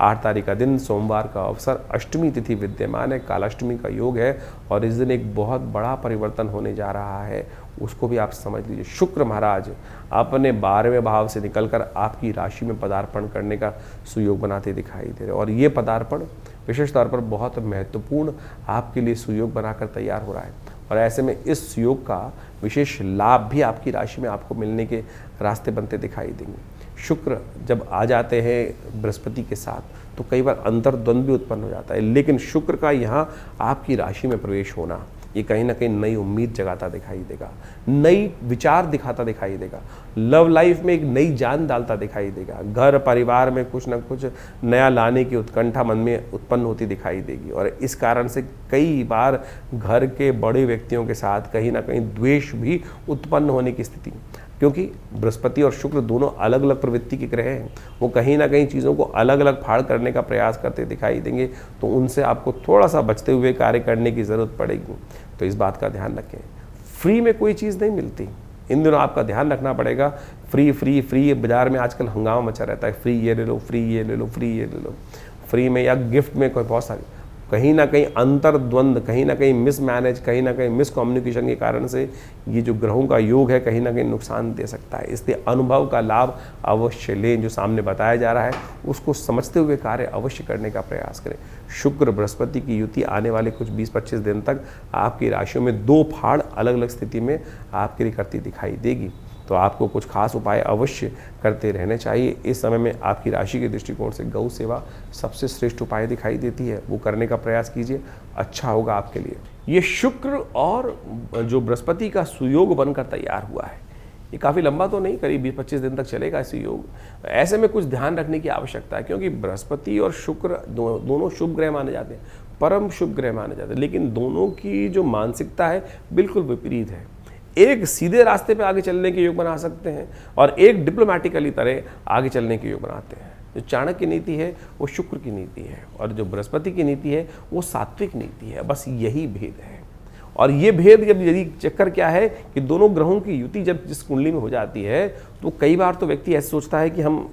8 तारीख का दिन सोमवार का अवसर, अष्टमी तिथि विद्यमान है, कालाष्टमी का योग है और इस दिन एक बहुत बड़ा परिवर्तन होने जा रहा है, उसको भी आप समझ लीजिए। शुक्र महाराज अपने 12वें भाव से निकलकर आपकी राशि में पदार्पण करने का सुयोग बनाते दिखाई दे रहे और ये पदार्पण विशेष तौर पर बहुत महत्वपूर्ण आपके लिए सुयोग बनाकर तैयार हो रहा है। और ऐसे में इस सुयोग का विशेष लाभ भी आपकी राशि में आपको मिलने के रास्ते बनते दिखाई देंगे। शुक्र जब आ जाते हैं बृहस्पति के साथ तो कई बार अंतर्द्वंद भी उत्पन्न हो जाता है, लेकिन शुक्र का यहाँ आपकी राशि में प्रवेश होना ये कहीं ना कहीं नई उम्मीद जगाता दिखाई देगा, नई विचार दिखाता दिखाई देगा, लव लाइफ में एक नई जान डालता दिखाई देगा। घर परिवार में कुछ ना कुछ नया लाने की उत्कंठा मन में उत्पन्न होती दिखाई देगी और इस कारण से कई बार घर के बड़े व्यक्तियों के साथ कहीं ना कहीं द्वेष भी उत्पन्न होने की स्थिति, क्योंकि बृहस्पति और शुक्र दोनों अलग अलग प्रवृत्ति के ग्रह हैं। वो कहीं ना कहीं चीज़ों को अलग अलग फाड़ करने का प्रयास करते दिखाई देंगे, तो उनसे आपको थोड़ा सा बचते हुए कार्य करने की ज़रूरत पड़ेगी। तो इस बात का ध्यान रखें। फ्री में कोई चीज़ नहीं मिलती, इन दिनों आपका ध्यान रखना पड़ेगा। फ्री फ्री फ्री बाजार में आजकल हंगामा मचा रहता है, फ्री ये ले लो, फ्री ये ले लो, फ्री ये ले लो, फ्री में या गिफ्ट में कोई बहुत सारी, कहीं ना कहीं अंतर्द्वंद, कहीं ना कहीं मिसमैनेज, कहीं ना कहीं मिसकम्युनिकेशन के कारण से ये जो ग्रहों का योग है कहीं ना कहीं नुकसान दे सकता है। इसलिए अनुभव का लाभ अवश्य लें, जो सामने बताया जा रहा है उसको समझते हुए कार्य अवश्य करने का प्रयास करें। शुक्र बृहस्पति की युति आने वाले कुछ 20-25 दिन तक आपकी राशियों में 2 फाड़ अलग अलग स्थिति में आपके लिए करती दिखाई देगी। तो आपको कुछ खास उपाय अवश्य करते रहने चाहिए। इस समय में आपकी राशि के दृष्टिकोण से गौ सेवा सबसे श्रेष्ठ उपाय दिखाई देती है, वो करने का प्रयास कीजिए, अच्छा होगा आपके लिए। ये शुक्र और जो बृहस्पति का सुयोग बनकर तैयार हुआ है, ये काफ़ी लंबा तो नहीं, करीब 20-25 दिन तक चलेगा इस योग। ऐसे में कुछ ध्यान रखने की आवश्यकता है, क्योंकि बृहस्पति और शुक्र दोनों शुभ ग्रह माने जाते हैं, परम शुभ ग्रह माने जाते हैं, लेकिन दोनों की जो मानसिकता है बिल्कुल विपरीत है। एक सीधे रास्ते पे आगे चलने के योग बना सकते हैं और एक डिप्लोमेटिकली तरह आगे चलने के योग बनाते हैं। जो चाणक्य की नीति है वो शुक्र की नीति है और जो बृहस्पति की नीति है वो सात्विक नीति है, बस यही भेद है। और ये भेद जब यदि चक्कर क्या है कि दोनों ग्रहों की युति जब जिस कुंडली में हो जाती है तो कई बार तो व्यक्ति ऐसे सोचता है कि हम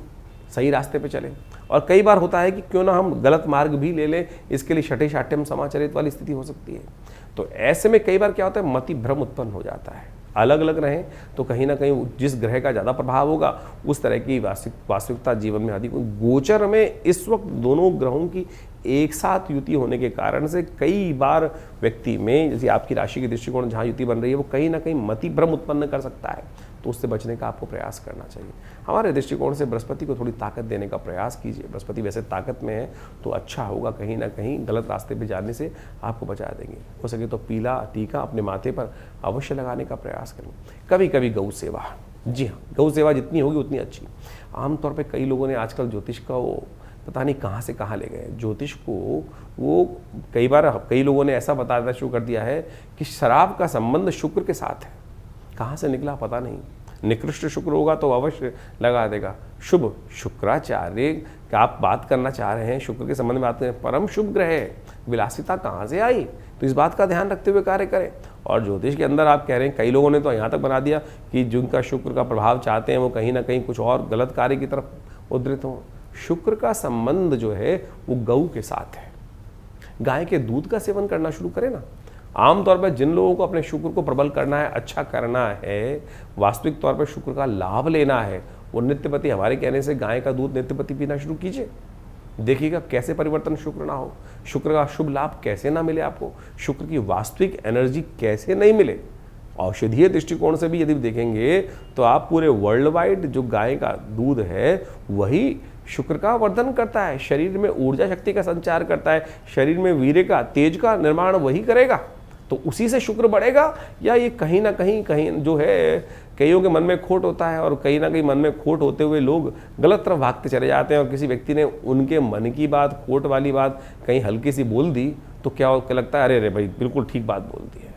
सही रास्ते पे चलें, और कई बार होता है कि क्यों ना हम गलत मार्ग भी ले लें, इसके लिए छठे शाठ्यम समाचरित वाली स्थिति हो सकती है। तो ऐसे में कई बार क्या होता है, मति भ्रम उत्पन्न हो जाता है। अलग अलग रहें तो कहीं ना कहीं जिस ग्रह का ज़्यादा प्रभाव होगा उस तरह की वास्तविकता जीवन में अधिक। गोचर में इस वक्त दोनों ग्रहों की एक साथ युति होने के कारण से कई बार व्यक्ति में, जैसे आपकी राशि के दृष्टिकोण जहाँ युति बन रही है वो कहीं ना कहीं मति भ्रम उत्पन्न कर सकता है, तो उससे बचने का आपको प्रयास करना चाहिए। हमारे दृष्टिकोण से बृहस्पति को थोड़ी ताकत देने का प्रयास कीजिए। बृहस्पति वैसे ताकत में है तो अच्छा होगा, कहीं ना कहीं गलत रास्ते पे जाने से आपको बचा देंगे। हो सके तो पीला टीका अपने माथे पर अवश्य लगाने का प्रयास करें। कभी कभी गौ सेवा, जी हाँ, गौ सेवा जितनी होगी उतनी अच्छी। आमतौर पर कई लोगों ने आजकल ज्योतिष का वो पता नहीं कहाँ से कहाँ ले गए ज्योतिष को। वो कई लोगों ने ऐसा बताना शुरू कर दिया है कि शराब का संबंध शुक्र के साथ है। कहाँ से निकला पता नहीं, निकृष्ट शुक्र होगा तो अवश्य लगा देगा। शुभ शुक्राचार्य क्या आप बात करना चाह रहे हैं, शुक्र के संबंध में बात करें, परम शुभ ग्रह है, विलासिता कहाँ से आई, तो इस बात का ध्यान रखते हुए कार्य करें। और ज्योतिष के अंदर आप कह रहे हैं, कई लोगों ने तो यहाँ तक बना दिया कि जिनका शुक्र का प्रभाव चाहते हैं वो कहीं ना कहीं कुछ और गलत कार्य की तरफ उद्धृत हों। शुक्र का संबंध जो है वो गऊ के साथ है। गाय के दूध का सेवन करना शुरू करें ना। आमतौर पर जिन लोगों को अपने शुक्र को प्रबल करना है, अच्छा करना है, वास्तविक तौर पर शुक्र का लाभ लेना है, वो नित्यपति, हमारे कहने से गाय का दूध नित्यपति पीना शुरू कीजिए। देखिएगा कैसे परिवर्तन शुक्र ना हो, शुक्र का शुभ लाभ कैसे ना मिले आपको, शुक्र की वास्तविक एनर्जी कैसे नहीं मिले। औषधीय दृष्टिकोण से भी यदि देखेंगे तो आप पूरे वर्ल्ड वाइड जो गाय का दूध है वही शुक्र का वर्धन करता है, शरीर में ऊर्जा शक्ति का संचार करता है, शरीर में वीर्य का, तेज का निर्माण वही करेगा। तो उसी से शुक्र बढ़ेगा, या ये कहीं ना कहीं जो है कईयों के मन में खोट होता है, और कहीं ना कहीं मन में खोट होते हुए लोग गलत तरफ भागते चले जाते हैं, और किसी व्यक्ति ने उनके मन की बात, खोट वाली बात कहीं हल्की सी बोल दी तो क्या लगता है, अरे भाई बिल्कुल ठीक बात बोल दी है।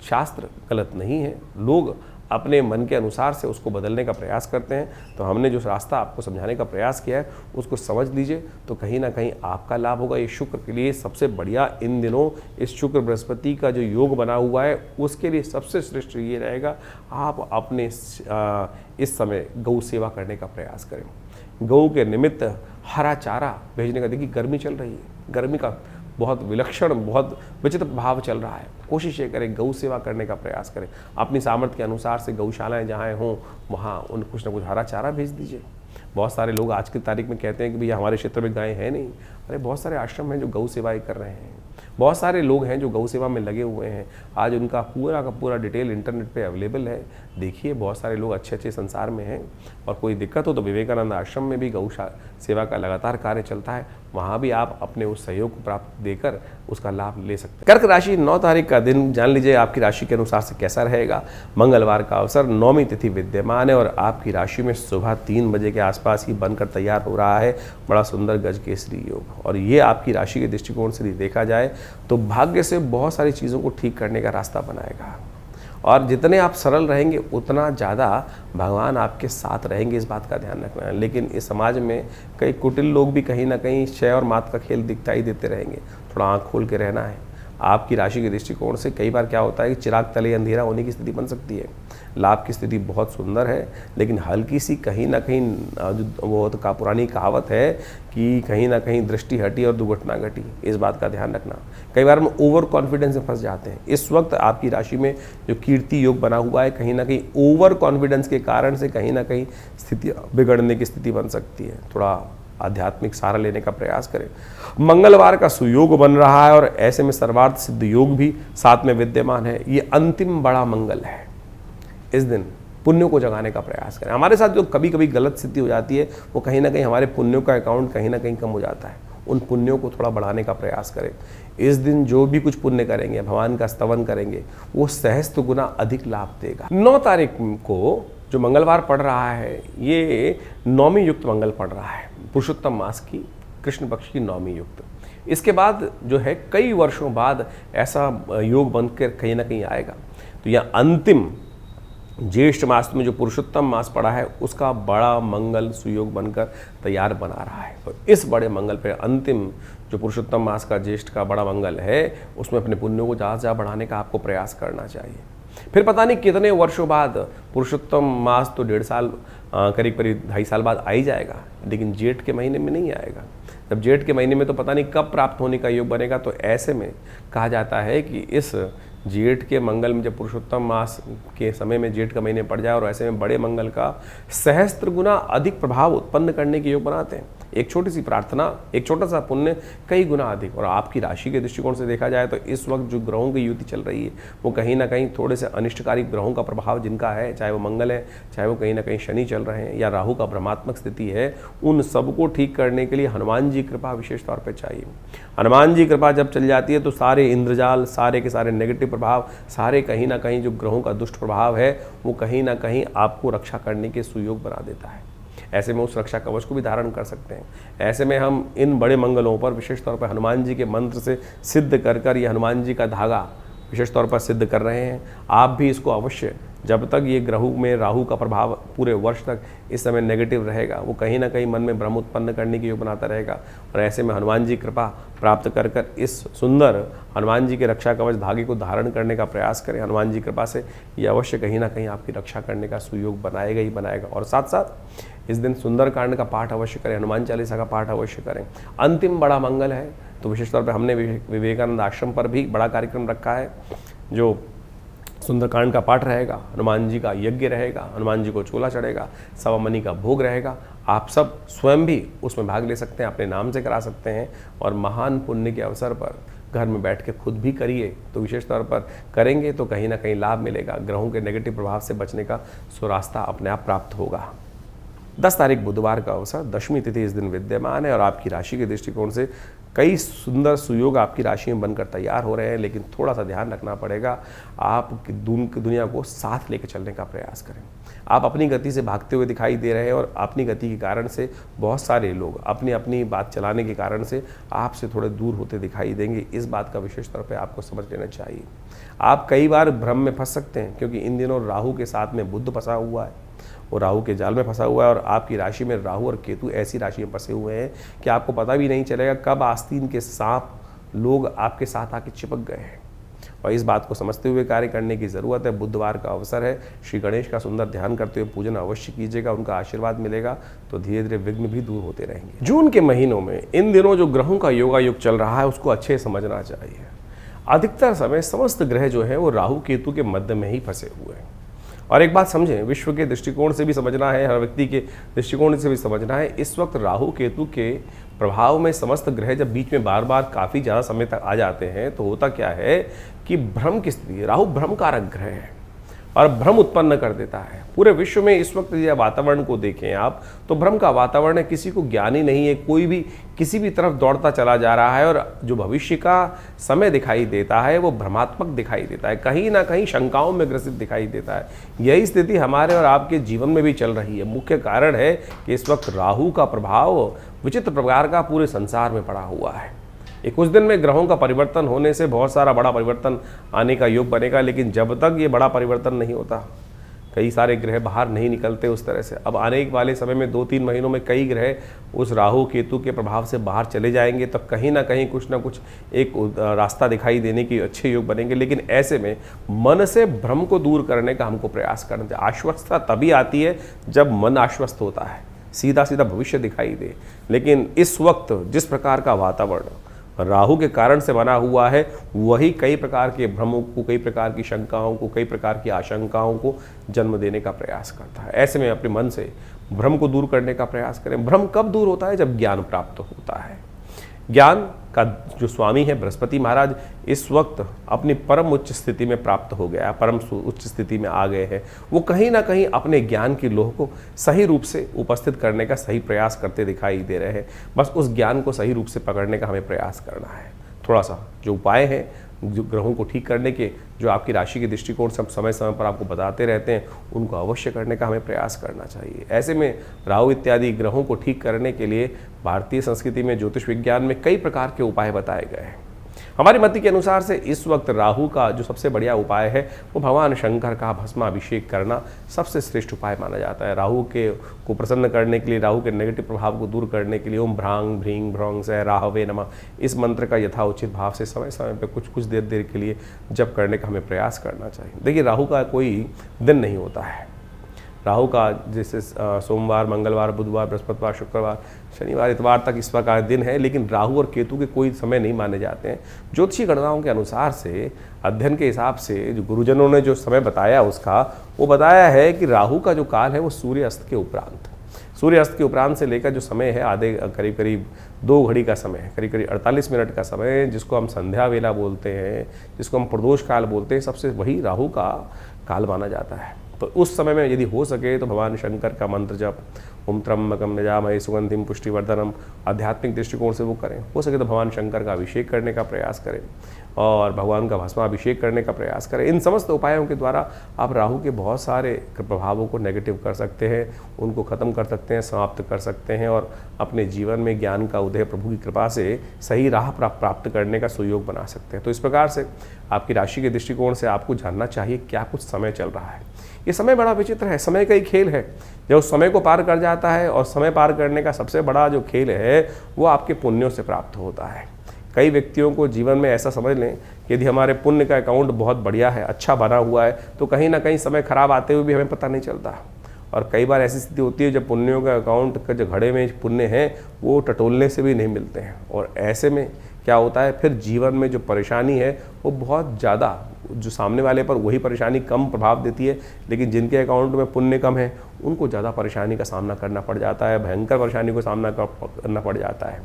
शास्त्र गलत नहीं है, लोग अपने मन के अनुसार से उसको बदलने का प्रयास करते हैं। तो हमने जो रास्ता आपको समझाने का प्रयास किया है उसको समझ लीजिए, तो कहीं ना कहीं आपका लाभ होगा। ये शुक्र के लिए सबसे बढ़िया इन दिनों इस शुक्र बृहस्पति का जो योग बना हुआ है उसके लिए सबसे श्रेष्ठ ये रहेगा, आप अपने इस समय गौ सेवा करने का प्रयास करें। गौ के निमित्त हरा चारा भेजने का, देखिए गर्मी चल रही है, गर्मी का बहुत विलक्षण, बहुत विचित्र भाव चल रहा है। कोशिश ये करें गौ सेवा करने का प्रयास करें। अपनी सामर्थ्य के अनुसार से गौशालाएं जहाँ हों वहाँ उन कुछ ना कुछ हरा चारा भेज दीजिए। बहुत सारे लोग आज की तारीख में कहते हैं कि भैया हमारे क्षेत्र में गाय है नहीं। अरे बहुत सारे आश्रम हैं जो गौ सेवाएं कर रहे हैं, बहुत सारे लोग हैं जो गौ सेवा में लगे हुए हैं। आज उनका पूरा का पूरा डिटेल इंटरनेट पे अवेलेबल है, देखिए बहुत सारे लोग अच्छे अच्छे संसार में हैं। और कोई दिक्कत हो तो विवेकानंद आश्रम में भी गौ सेवा का लगातार कार्य चलता है, वहाँ भी आप अपने उस सहयोग को प्राप्त देकर उसका लाभ ले सकते हैं। कर्क राशि 9 तारीख का दिन जान लीजिए आपकी राशि के अनुसार से कैसा रहेगा। मंगलवार का अवसर, 9वीं तिथि विद्यमान है और आपकी राशि में सुबह 3 बजे के आसपास ही बनकर तैयार हो रहा है बड़ा सुंदर गज केसरी योग। और ये आपकी राशि के दृष्टिकोण से देखा जाए तो भाग्य से बहुत सारी चीज़ों को ठीक करने का रास्ता बनाएगा, और जितने आप सरल रहेंगे उतना ज़्यादा भगवान आपके साथ रहेंगे, इस बात का ध्यान रखना है। लेकिन इस समाज में कई कुटिल लोग भी कहीं ना कहीं क्षय और मात का खेल दिखाई देते रहेंगे, थोड़ा आँख खोल के रहना है। आपकी राशि के दृष्टिकोण से कई बार क्या होता है कि चिराग तले अंधेरा होने की स्थिति बन सकती है। लाभ की स्थिति बहुत सुंदर है, लेकिन हल्की सी कहीं ना कहीं वो तो का पुरानी कहावत है कि कहीं ना कहीं दृष्टि हटी और दुर्घटना घटी, इस बात का ध्यान रखना। कई बार हम ओवर कॉन्फिडेंस में फंस जाते हैं। इस वक्त आपकी राशि में जो कीर्ति योग बना हुआ है, कहीं ना कहीं ओवर कॉन्फिडेंस के कारण से कहीं ना कहीं स्थिति बिगड़ने की स्थिति बन सकती है। थोड़ा आध्यात्मिक सहारा लेने का प्रयास करें। मंगलवार का सुयोग बन रहा है और ऐसे में सर्वार्थ सिद्ध योग भी साथ में विद्यमान है। ये अंतिम बड़ा मंगल है। इस दिन पुण्यों को जगाने का प्रयास करें। हमारे साथ जो कभी कभी गलत स्थिति हो जाती है वो कहीं ना कहीं हमारे पुण्यों का अकाउंट कहीं ना कहीं कम हो जाता है, उन पुण्यों को थोड़ा बढ़ाने का प्रयास करें। इस दिन जो भी कुछ पुण्य करेंगे, भगवान का स्तवन करेंगे, वो सहस्त्र गुना अधिक लाभ देगा। 9 तारीख को जो मंगलवार पड़ रहा है ये 9वीं युक्त मंगल पड़ रहा है, पुरुषोत्तम मास की कृष्ण पक्ष की 9वीं युक्त। इसके बाद जो है कई वर्षों बाद ऐसा योग बनकर कहीं ना कहीं आएगा। तो यह अंतिम ज्येष्ठ मास में जो पुरुषोत्तम मास पड़ा है उसका बड़ा मंगल सुयोग बनकर तैयार बना रहा है। तो इस बड़े मंगल पर अंतिम जो पुरुषोत्तम मास का ज्येष्ठ का बड़ा मंगल है, उसमें अपने पुण्यों को ज़्यादा से ज़्यादा बढ़ाने का आपको प्रयास करना चाहिए। फिर पता नहीं कितने वर्षों बाद, पुरुषोत्तम मास तो 1.5 साल करीब 2.5 साल बाद आ ही जाएगा, लेकिन जेठ के महीने में नहीं आएगा। जब जेठ के महीने में तो पता नहीं कब प्राप्त होने का योग बनेगा। तो ऐसे में कहा जाता है कि इस जेठ के मंगल में, जब पुरुषोत्तम मास के समय में जेठ का महीने पड़ जाए और ऐसे में बड़े मंगल का सहस्त्र गुना अधिक प्रभाव उत्पन्न करने के योग बनाते हैं। एक छोटी सी प्रार्थना, एक छोटा सा पुण्य कई गुना अधिक। और आपकी राशि के दृष्टिकोण से देखा जाए तो इस वक्त जो ग्रहों की युति चल रही है वो कहीं ना कहीं थोड़े से अनिष्टकारी ग्रहों का प्रभाव जिनका है, चाहे वो मंगल है, चाहे वो कहीं ना कहीं शनि चल रहे हैं या राहु का भ्रमात्मक स्थिति है, उन सबको ठीक करने के लिए हनुमान जी कृपा विशेष तौर पर चाहिए। हनुमान जी कृपा जब चल जाती है तो सारे इंद्रजाल, सारे के सारे नेगेटिव प्रभाव, सारे कहीं ना कहीं जो ग्रहों का दुष्ट प्रभाव है वो कहीं ना कहीं आपको रक्षा करने के सुयोग बना देता है। ऐसे में उस रक्षा कवच को भी धारण कर सकते हैं। ऐसे में हम इन बड़े मंगलों पर विशेष तौर पर हनुमान जी के मंत्र से सिद्ध कर ये हनुमान जी का धागा विशेष तौर पर सिद्ध कर रहे हैं। आप भी इसको अवश्य, जब तक ये ग्रहों में राहु का प्रभाव पूरे वर्ष तक इस समय नेगेटिव रहेगा, वो कहीं ना कहीं मन में भ्रम उत्पन्न करने की योग बनाता रहेगा। और ऐसे में हनुमान जी कृपा प्राप्त कर इस सुंदर हनुमान जी के रक्षा कवच धागे को धारण करने का प्रयास करें। हनुमान जी कृपा से ये अवश्य कहीं ना कहीं आपकी रक्षा करने का सुयोग बनाएगा ही बनाएगा। और साथ साथ इस दिन सुंदरकांड का पाठ अवश्य करें, हनुमान चालीसा का पाठ अवश्य करें। अंतिम बड़ा मंगल है तो विशेष तौर पर हमने विवेकानंद आश्रम पर भी बड़ा कार्यक्रम रखा है, जो सुंदरकांड का पाठ रहेगा, हनुमान जी का यज्ञ रहेगा, हनुमान जी को चोला चढ़ेगा, सवा मनी का भोग रहेगा। आप सब स्वयं भी उसमें भाग ले सकते हैं, अपने नाम से करा सकते हैं। और महान पुण्य के अवसर पर घर में बैठ के खुद भी करिए, तो विशेष तौर पर करेंगे तो कहीं ना कहीं लाभ मिलेगा। ग्रहों के नेगेटिव प्रभाव से बचने का सुरास्ता अपने आप प्राप्त होगा। 10 तारीख बुधवार का अवसर, दशमी तिथि इस दिन विद्यमान है और आपकी राशि के दृष्टिकोण से कई सुंदर सुयोग आपकी राशि में बनकर तैयार हो रहे हैं। लेकिन थोड़ा सा ध्यान रखना पड़ेगा, आप दुनिया को साथ लेकर चलने का प्रयास करें। आप अपनी गति से भागते हुए दिखाई दे रहे हैं और अपनी गति के कारण से बहुत सारे लोग अपनी अपनी बात चलाने के कारण से आपसे थोड़े दूर होते दिखाई देंगे। इस बात का विशेष तौर पर आपको समझ लेना चाहिए। आप कई बार भ्रम में फंस सकते हैं, क्योंकि इन दिनों राहु के साथ में बुध फंसा हुआ है, वो राहु के जाल में फंसा हुआ है। और आपकी राशि में राहु और केतु ऐसी राशि में फंसे हुए हैं कि आपको पता भी नहीं चलेगा कब आस्तीन के सांप लोग आपके साथ आके चिपक गए हैं। और इस बात को समझते हुए कार्य करने की ज़रूरत है। बुधवार का अवसर है, श्री गणेश का सुंदर ध्यान करते हुए पूजन अवश्य कीजिएगा, उनका आशीर्वाद मिलेगा तो धीरे धीरे विघ्न भी दूर होते रहेंगे। जून के महीनों में इन दिनों जो ग्रहों का योगा युग चल रहा है उसको अच्छे से समझना चाहिए। अधिकतर समय समस्त ग्रह जो है वो राहु केतु के मध्य में ही फंसे हुए हैं। और एक बात समझें, विश्व के दृष्टिकोण से भी समझना है, हर व्यक्ति के दृष्टिकोण से भी समझना है। इस वक्त राहु केतु के प्रभाव में समस्त ग्रह जब बीच में बार बार काफ़ी ज़्यादा समय तक आ जाते हैं तो होता क्या है कि भ्रम की स्थिति, राहु भ्रम कारक ग्रह है और भ्रम उत्पन्न कर देता है। पूरे विश्व में इस वक्त यह वातावरण को देखें आप तो भ्रम का वातावरण है, किसी को ज्ञान ही नहीं है, कोई भी किसी भी तरफ दौड़ता चला जा रहा है और जो भविष्य का समय दिखाई देता है वो भ्रमात्मक दिखाई देता है, कहीं ना कहीं शंकाओं में ग्रसित दिखाई देता है। यही स्थिति हमारे और आपके जीवन में भी चल रही है। मुख्य कारण है कि इस वक्त राहु का प्रभाव विचित्र प्रकार का पूरे संसार में पड़ा हुआ है। एक कुछ दिन में ग्रहों का परिवर्तन होने से बहुत सारा बड़ा परिवर्तन आने का योग बनेगा, लेकिन जब तक ये बड़ा परिवर्तन नहीं होता, कई सारे ग्रह बाहर नहीं निकलते उस तरह से। अब आने वाले समय में 2-3 महीनों में कई ग्रह उस राहु केतु के प्रभाव से बाहर चले जाएंगे, तब कहीं ना कहीं कुछ ना कुछ एक रास्ता दिखाई देने की अच्छे योग बनेंगे। लेकिन ऐसे में मन से भ्रम को दूर करने का हमको प्रयास करना चाहिए। आश्वस्तता तभी आती है जब मन आश्वस्त होता है, सीधा सीधा भविष्य दिखाई दे। लेकिन इस वक्त जिस प्रकार का वातावरण राहु के कारण से बना हुआ है, वही कई प्रकार के भ्रमों को, कई प्रकार की शंकाओं को, कई प्रकार की आशंकाओं को जन्म देने का प्रयास करता है। ऐसे में अपने मन से भ्रम को दूर करने का प्रयास करें। भ्रम कब दूर होता है? जब ज्ञान प्राप्त होता है। ज्ञान का जो स्वामी है बृहस्पति महाराज इस वक्त अपनी परम उच्च स्थिति में प्राप्त हो गया, परम उच्च स्थिति में आ गए हैं। वो कहीं ना कहीं अपने ज्ञान की लोह को सही रूप से उपस्थित करने का सही प्रयास करते दिखाई दे रहे हैं। बस उस ज्ञान को सही रूप से पकड़ने का हमें प्रयास करना है। थोड़ा सा जो उपाय हैं, जो ग्रहों को ठीक करने के, जो आपकी राशि के दृष्टिकोण से समय समय पर आपको बताते रहते हैं, उनको अवश्य करने का हमें प्रयास करना चाहिए। ऐसे में राहु इत्यादि ग्रहों को ठीक करने के लिए भारतीय संस्कृति में, ज्योतिष विज्ञान में कई प्रकार के उपाय बताए गए हैं। हमारी मति के अनुसार से इस वक्त राहु का जो सबसे बढ़िया उपाय है वो भगवान शंकर का भस्माभिषेक करना सबसे श्रेष्ठ उपाय माना जाता है। राहु को प्रसन्न करने के लिए, राहु के नेगेटिव प्रभाव को दूर करने के लिए ओम भ्रांग भ्रीं भ्रौं से राहवे नमः इस मंत्र का यथाउचित भाव से समय समय पर कुछ देर के लिए जप करने का हमें प्रयास करना चाहिए। देखिए, राहु का कोई दिन नहीं होता है। राहु का जैसे सोमवार, मंगलवार, बुधवार, बृहस्पतिवार, शुक्रवार, शनिवार, इतवार तक इस प्रकार दिन है, लेकिन राहु और केतु के कोई समय नहीं माने जाते हैं। ज्योतिषी गणनाओं के अनुसार से, अध्ययन के हिसाब से जो गुरुजनों ने जो समय बताया उसका, वो बताया है कि राहु का जो काल है वो सूर्य अस्त के उपरांत, सूर्य अस्त के उपरांत से लेकर जो समय है आधे करीब करीब 2 घड़ी का समय है, करीब करीब 48 मिनट का समय, जिसको हम संध्या वेला बोलते हैं, जिसको हम प्रदोष काल बोलते हैं, सबसे वही राहु का काल माना जाता है। तो उस समय में यदि हो सके तो भगवान शंकर का मंत्र जप, ओम त्र्यंबकम यजामहे सुगंधिम पुष्टिवर्धनम, आध्यात्मिक दृष्टिकोण से वो करें। हो सके तो भगवान शंकर का अभिषेक करने का प्रयास करें और भगवान का भस्माभिषेक करने का प्रयास करें। इन समस्त उपायों के द्वारा आप राहु के बहुत सारे प्रभावों को नेगेटिव कर सकते हैं, उनको ख़त्म कर सकते हैं, समाप्त कर सकते हैं और अपने जीवन में ज्ञान का उदय प्रभु की कृपा से सही राह प्राप्त करने का सुयोग बना सकते हैं। तो इस प्रकार से आपकी राशि के दृष्टिकोण से आपको जानना चाहिए क्या कुछ समय चल रहा है। ये समय बड़ा विचित्र है, समय का ही खेल है। जब उस समय को पार कर जाता है, और समय पार करने का सबसे बड़ा जो खेल है वो आपके पुण्यों से प्राप्त होता है। कई व्यक्तियों को जीवन में ऐसा समझ लें कि यदि हमारे पुण्य का अकाउंट बहुत बढ़िया है, अच्छा बना हुआ है, तो कहीं ना कहीं समय खराब आते हुए भी हमें पता नहीं चलता। और कई बार ऐसी स्थिति होती है जब पुण्यों का अकाउंट का जो घड़े में पुण्य हैं वो टटोलने से भी नहीं मिलते हैं, और ऐसे में क्या होता है, फिर जीवन में जो परेशानी है वो बहुत ज़्यादा, जो सामने वाले पर वही परेशानी कम प्रभाव देती है, लेकिन जिनके अकाउंट में पुण्य कम है उनको ज़्यादा परेशानी का सामना करना पड़ जाता है, भयंकर परेशानी को सामना करना पड़ जाता है।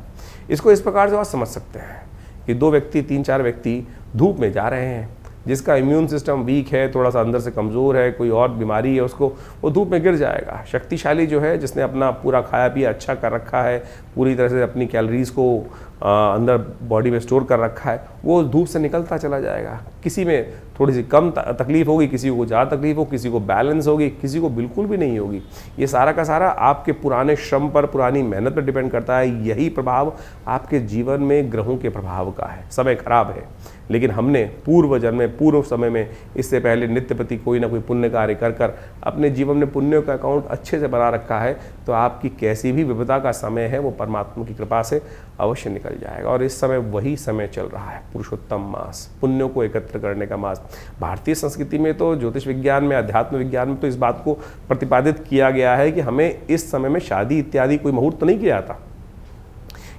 इसको इस प्रकार से आप समझ सकते हैं कि 2 व्यक्ति, 3-4 व्यक्ति धूप में जा रहे हैं, जिसका इम्यून सिस्टम वीक है, थोड़ा सा अंदर से कमज़ोर है, कोई और बीमारी है उसको, वो धूप में गिर जाएगा। शक्तिशाली जो है, जिसने अपना पूरा खाया पिया अच्छा कर रखा है, पूरी तरह से अपनी कैलोरीज़ को अंदर बॉडी में स्टोर कर रखा है, वो धूप से निकलता चला जाएगा। किसी में थोड़ी सी कम तकलीफ होगी, किसी को ज़्यादा तकलीफ हो, किसी को बैलेंस होगी, किसी को बिल्कुल भी नहीं होगी। ये सारा का सारा आपके पुराने श्रम पर, पुरानी मेहनत पर डिपेंड करता है। यही प्रभाव आपके जीवन में ग्रहों के प्रभाव का है। समय खराब है, लेकिन हमने पूर्व जन्म में, पूर्व समय में, इससे पहले नित्य प्रति कोई ना कोई पुण्य कार्य कर कर अपने जीवन में पुण्यों का अकाउंट अच्छे से बना रखा है, तो आपकी कैसी भी विपदा का समय है वो परमात्मा की कृपा से अवश्य निकल जाएगा। और इस समय वही समय चल रहा है, पुरुषोत्तम मास, पुण्यों को एकत्र करने का मास। भारतीय संस्कृति में तो, ज्योतिष विज्ञान में, अध्यात्म विज्ञान में तो इस बात को प्रतिपादित किया गया है कि हमें इस समय में शादी इत्यादि कोई मुहूर्त नहीं किया जाता।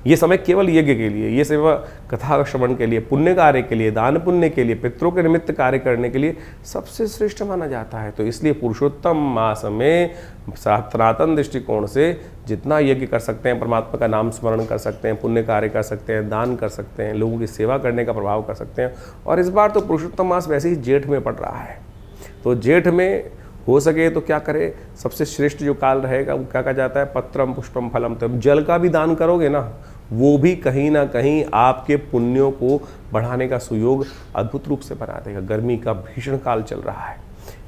ये समय केवल यज्ञ के लिए, ये सेवा कथा श्रवण के लिए, पुण्य कार्य के लिए, दान पुण्य के लिए, पितरों के निमित्त कार्य करने के लिए सबसे श्रेष्ठ माना जाता है। तो इसलिए पुरुषोत्तम मास में सनातन दृष्टिकोण से जितना यज्ञ कर सकते हैं, परमात्मा का नाम स्मरण कर सकते हैं, पुण्य कार्य कर सकते हैं, दान कर सकते हैं, लोगों की सेवा करने का प्रभाव कर सकते हैं। और इस बार तो पुरुषोत्तम मास वैसे ही जेठ में पड़ रहा है, तो जेठ में हो सके तो क्या करें, सबसे श्रेष्ठ जो काल रहेगा वो क्या कहा जाता है, पत्रम पुष्पम फलम। तो जल का भी दान करोगे ना, वो भी कहीं ना कहीं आपके पुण्यों को बढ़ाने का सुयोग अद्भुत रूप से बना देगा। गर्मी का भीषण काल चल रहा है,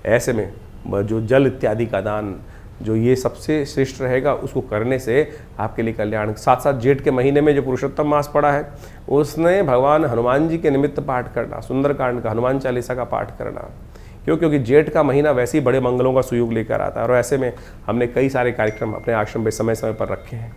ऐसे में जो जल इत्यादि का दान, जो ये सबसे श्रेष्ठ रहेगा, उसको करने से आपके लिए कल्याण। साथ साथ जेठ के महीने में जो पुरुषोत्तम मास पड़ा है, उसने भगवान हनुमान जी के निमित्त पाठ करना, सुंदरकांड का, हनुमान चालीसा का पाठ करना, क्योंकि जेठ का महीना वैसे ही बड़े मंगलों का सुयोग लेकर आता है। और ऐसे में हमने कई सारे कार्यक्रम अपने आश्रम में समय समय पर रखे हैं।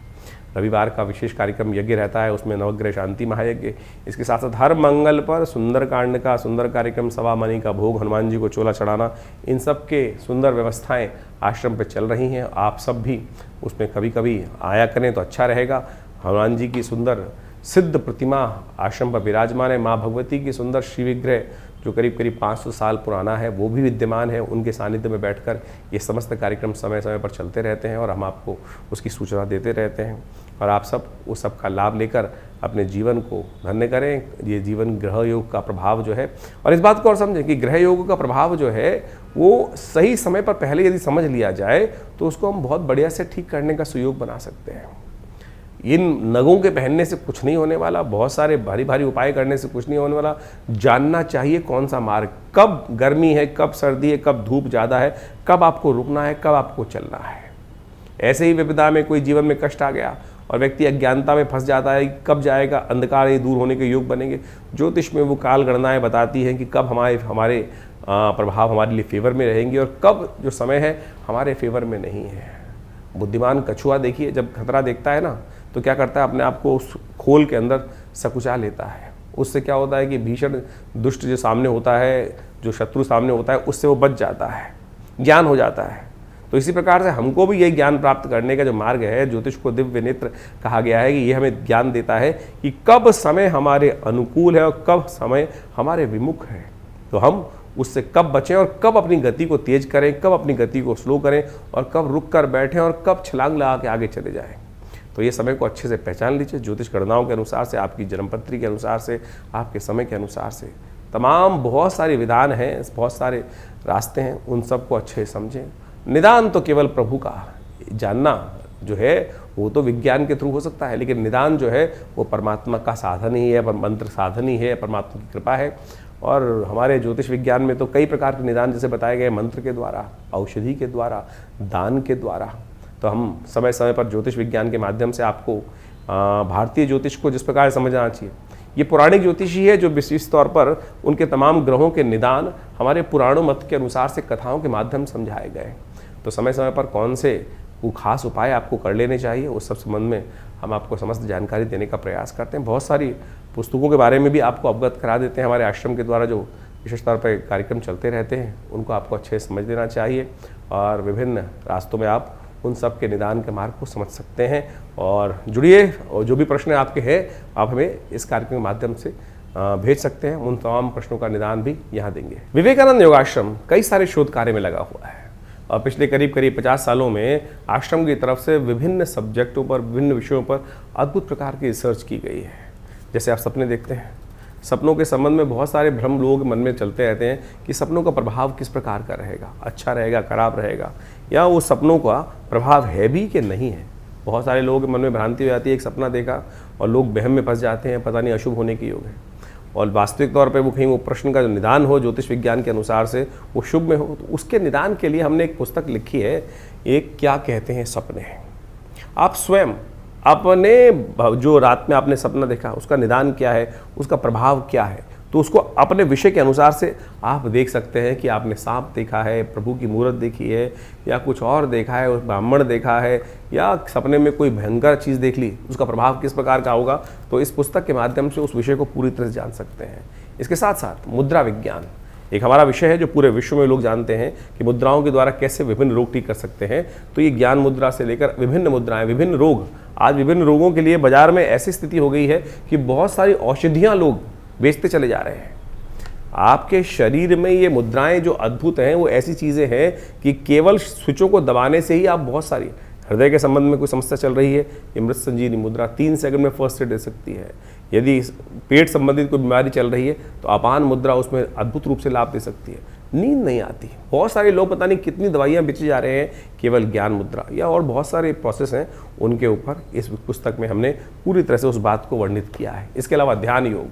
रविवार का विशेष कार्यक्रम यज्ञ रहता है, उसमें नवग्रह शांति महायज्ञ। इसके साथ साथ हर मंगल पर सुंदरकांड का सुंदर कार्यक्रम, सवा मणि का भोग, हनुमान जी को चोला चढ़ाना, इन सब के सुंदर व्यवस्थाएं आश्रम पर चल रही हैं। आप सब भी उसमें कभी कभी आया करें तो अच्छा रहेगा। हनुमान जी की सुंदर सिद्ध प्रतिमा आश्रम पर विराजमान है। माँ भगवती की सुंदर श्री विग्रह जो करीब करीब 500 साल पुराना है, वो भी विद्यमान है। उनके सानिध्य में बैठकर ये समस्त कार्यक्रम समय समय पर चलते रहते हैं और हम आपको उसकी सूचना देते रहते हैं। और आप सब उस सब का लाभ लेकर अपने जीवन को धन्य करें। ये जीवन ग्रह योग का प्रभाव जो है, और इस बात को और समझें कि ग्रह योग का प्रभाव जो है वो सही समय पर पहले यदि समझ लिया जाए तो उसको हम बहुत बढ़िया से ठीक करने का सुयोग बना सकते हैं। इन नगों के पहनने से कुछ नहीं होने वाला, बहुत सारे भारी भारी उपाय करने से कुछ नहीं होने वाला। जानना चाहिए कौन सा मार्ग, कब गर्मी है, कब सर्दी है, कब धूप ज़्यादा है, कब आपको रुकना है, कब आपको चलना है। ऐसे ही विपदा में कोई जीवन में कष्ट आ गया और व्यक्ति अज्ञानता में फंस जाता है कि कब जाएगा, अंधकार ये दूर होने के योग बनेंगे। ज्योतिष में वो काल गणनाएं बताती हैं कि कब हमारे प्रभाव हमारे लिए फेवर में रहेंगे और कब जो समय है हमारे फेवर में नहीं है। बुद्धिमान कछुआ देखिए, जब खतरा देखता है ना तो क्या करता है, अपने आप को उस खोल के अंदर सकुचा लेता है। उससे क्या होता है कि भीषण दुष्ट जो सामने होता है, जो शत्रु सामने होता है, उससे वो बच जाता है, ज्ञान हो जाता है। तो इसी प्रकार से हमको भी यही ज्ञान प्राप्त करने का जो मार्ग है, ज्योतिष को दिव्य नेत्र कहा गया है कि ये हमें ज्ञान देता है कि कब समय हमारे अनुकूल है और कब समय हमारे विमुख है। तो हम उससे कब बचें और कब अपनी गति को तेज करें, कब अपनी गति को स्लो करें और कब रुक कर बैठें और कब छलांग लगा के आगे चले जाएं। तो ये समय को अच्छे से पहचान लीजिए। ज्योतिष गणनाओं के अनुसार से, आपकी जन्मपत्री के अनुसार से, आपके समय के अनुसार से तमाम बहुत सारे विधान हैं, बहुत सारे रास्ते हैं, उन सबको अच्छे से समझें। निदान तो केवल प्रभु का जानना जो है वो तो विज्ञान के थ्रू हो सकता है, लेकिन निदान जो है वो परमात्मा का साधन ही है, मंत्र साधन ही है, परमात्मा की कृपा है। और हमारे ज्योतिष विज्ञान में तो कई प्रकार के निदान जैसे बताए गए, मंत्र के द्वारा, औषधि के द्वारा, दान के द्वारा। तो हम समय समय पर ज्योतिष विज्ञान के माध्यम से आपको भारतीय ज्योतिष को जिस प्रकार समझना चाहिए, ये पौराणिक ज्योतिष ही है जो विशेष तौर पर उनके तमाम ग्रहों के निदान हमारे पुराणों मत के अनुसार से कथाओं के माध्यम से समझाए गए। तो समय समय पर कौन से वो खास उपाय आपको कर लेने चाहिए, उस सब संबंध में हम आपको समस्त जानकारी देने का प्रयास करते हैं। बहुत सारी पुस्तकों के बारे में भी आपको अवगत करा देते हैं। हमारे आश्रम के द्वारा जो विशेष तौर पर कार्यक्रम चलते रहते हैं उनको आपको अच्छे से समझ लेना चाहिए और विभिन्न रास्तों में आप उन सब के निदान के मार्ग को समझ सकते हैं। और जुड़िए, और जो भी प्रश्न आपके हैं आप हमें इस कार्यक्रम के माध्यम से भेज सकते हैं। उन तमाम प्रश्नों का निदान भी यहाँ देंगे। विवेकानंद योगाश्रम कई सारे शोध कार्य में लगा हुआ है और पिछले करीब 50 सालों में आश्रम की तरफ से विभिन्न सब्जेक्टों पर, विभिन्न विषयों पर अद्भुत प्रकार की रिसर्च की गई है। जैसे आप सपने देखते हैं, सपनों के संबंध में बहुत सारे भ्रम लोगों के मन में चलते रहते हैं कि सपनों का प्रभाव किस प्रकार का रहेगा, अच्छा रहेगा, खराब रहेगा, या वो सपनों का प्रभाव है भी कि नहीं है। बहुत सारे लोगों के मन में भ्रांति हो जाती है, एक सपना देखा और लोग वहम में फंस जाते हैं, पता नहीं अशुभ होने की योग है। और वास्तविक तौर पे वो कहीं वो प्रश्न का जो निदान हो ज्योतिष विज्ञान के अनुसार से वो शुभ में हो, तो उसके निदान के लिए हमने एक पुस्तक लिखी है, एक क्या कहते हैं सपने। आप स्वयं अपने जो रात में आपने सपना देखा उसका निदान क्या है, उसका प्रभाव क्या है, तो उसको अपने विषय के अनुसार से आप देख सकते हैं कि आपने सांप देखा है, प्रभु की मूर्त देखी है, या कुछ और देखा है, ब्राह्मण देखा है, या सपने में कोई भयंकर चीज़ देख ली, उसका प्रभाव किस प्रकार का होगा। तो इस पुस्तक के माध्यम से उस विषय को पूरी तरह से जान सकते हैं। इसके साथ साथ मुद्रा विज्ञान एक हमारा विषय है जो पूरे विश्व में लोग जानते हैं कि मुद्राओं के द्वारा कैसे विभिन्न रोग ठीक कर सकते हैं। तो ये ज्ञान मुद्रा से लेकर विभिन्न मुद्राएं, विभिन्न रोग, आज विभिन्न रोगों के लिए बाजार में ऐसी स्थिति हो गई है कि बहुत सारी औषधियाँ लोग बेचते चले जा रहे हैं। आपके शरीर में ये मुद्राएं जो अद्भुत हैं वो ऐसी चीज़ें हैं कि केवल स्विचों को दबाने से ही आप बहुत सारी, हृदय के संबंध में कोई समस्या चल रही है, ये मृत संजीवनी मुद्रा 3 सेकंड में फर्स्ट एड दे सकती है। यदि पेट संबंधित कोई बीमारी चल रही है तो अपान मुद्रा उसमें अद्भुत रूप से लाभ दे सकती है। नींद नहीं आती, बहुत सारे लोग पता नहीं कितनी दवाइयाँ बेचे जा रहे हैं केवल ज्ञान मुद्रा, या और बहुत सारे प्रोसेस हैं उनके ऊपर इस पुस्तक में हमने पूरी तरह से उस बात को वर्णित किया है। इसके अलावा ध्यान योग,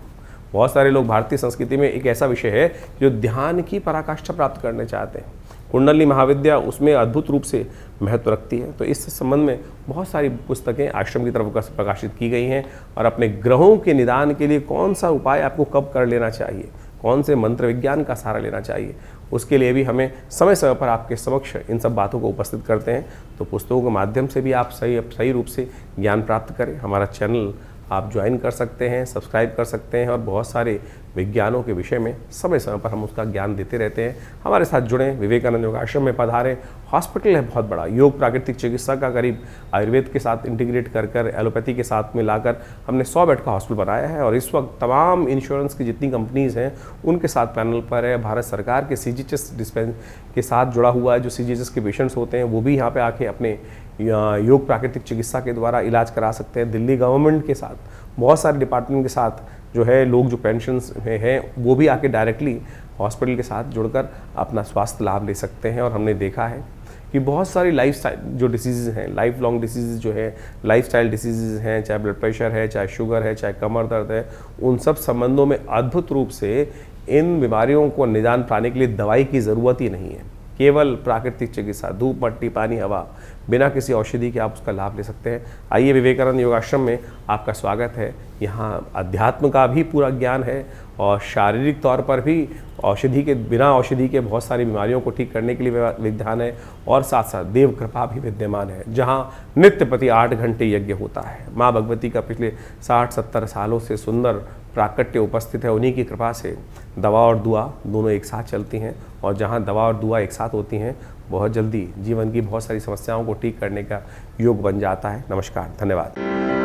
बहुत सारे लोग भारतीय संस्कृति में एक ऐसा विषय है जो ध्यान की पराकाष्ठा प्राप्त करने चाहते हैं। कुंडली महाविद्या उसमें अद्भुत रूप से महत्व रखती है। तो इस संबंध में बहुत सारी पुस्तकें आश्रम की तरफ प्रकाशित की गई हैं। और अपने ग्रहों के निदान के लिए कौन सा उपाय आपको कब कर लेना चाहिए, कौन से मंत्र विज्ञान का सहारा लेना चाहिए, उसके लिए भी हमें समय समय पर आपके समक्ष इन सब बातों को उपस्थित करते हैं। तो पुस्तकों के माध्यम से भी आप सही रूप से ज्ञान प्राप्त करें। हमारा चैनल आप ज्वाइन कर सकते हैं, सब्सक्राइब कर सकते हैं और बहुत सारे विज्ञानों के विषय में समय समय पर हम उसका ज्ञान देते रहते हैं। हमारे साथ जुड़ें, विवेकानंद योगाश्रम में पधारें। हॉस्पिटल है बहुत बड़ा, योग प्राकृतिक चिकित्सा का करीब आयुर्वेद के साथ इंटीग्रेट कर एलोपैथी के साथ मिलाकर हमने 100 बेड का हॉस्पिटल बनाया है। और इस वक्त तमाम इंश्योरेंस की जितनी कंपनीज़ हैं उनके साथ पैनल पर है। भारत सरकार के CGHS डिस्पेंस के साथ जुड़ा हुआ है, जो CGHS के पेशेंट्स होते हैं वो भी यहाँ पर आके अपने योग प्राकृतिक चिकित्सा के द्वारा इलाज करा सकते हैं। दिल्ली गवर्नमेंट के साथ, बहुत सारे डिपार्टमेंट के साथ जो है लोग जो पेंशन्स में हैं वो भी आके डायरेक्टली हॉस्पिटल के साथ जुड़कर अपना स्वास्थ्य लाभ ले सकते हैं। और हमने देखा है कि बहुत सारी लाइफस्टाइल जो डिसीज़ हैं, लाइफ लॉन्ग डिसीज़ जो है, लाइफस्टाइल डिसीज़ हैं, चाहे ब्लड प्रेशर है, चाहे शुगर है, चाहे कमर दर्द है, उन सब संबंधों में अद्भुत रूप से इन बीमारियों को निदान पाने के लिए दवाई की ज़रूरत ही नहीं है। केवल प्राकृतिक चिकित्सा, धूप, मट्टी, पानी, हवा, बिना किसी औषधि के आप उसका लाभ ले सकते हैं। आइए विवेकानंद योगाश्रम में आपका स्वागत है। यहाँ अध्यात्म का भी पूरा ज्ञान है और शारीरिक तौर पर भी बिना औषधि के बहुत सारी बीमारियों को ठीक करने के लिए विधान है और साथ साथ देव कृपा भी विद्यमान है, जहाँ नित्य प्रति 8 घंटे यज्ञ होता है। माँ भगवती का पिछले 60-70 सालों से सुंदर प्राकट्य उपस्थित है। उन्हीं की कृपा से दवा और दुआ दोनों एक साथ चलती हैं और जहाँ दवा और दुआ एक साथ होती हैं बहुत जल्दी जीवन की बहुत सारी समस्याओं को ठीक करने का योग बन जाता है। नमस्कार, धन्यवाद।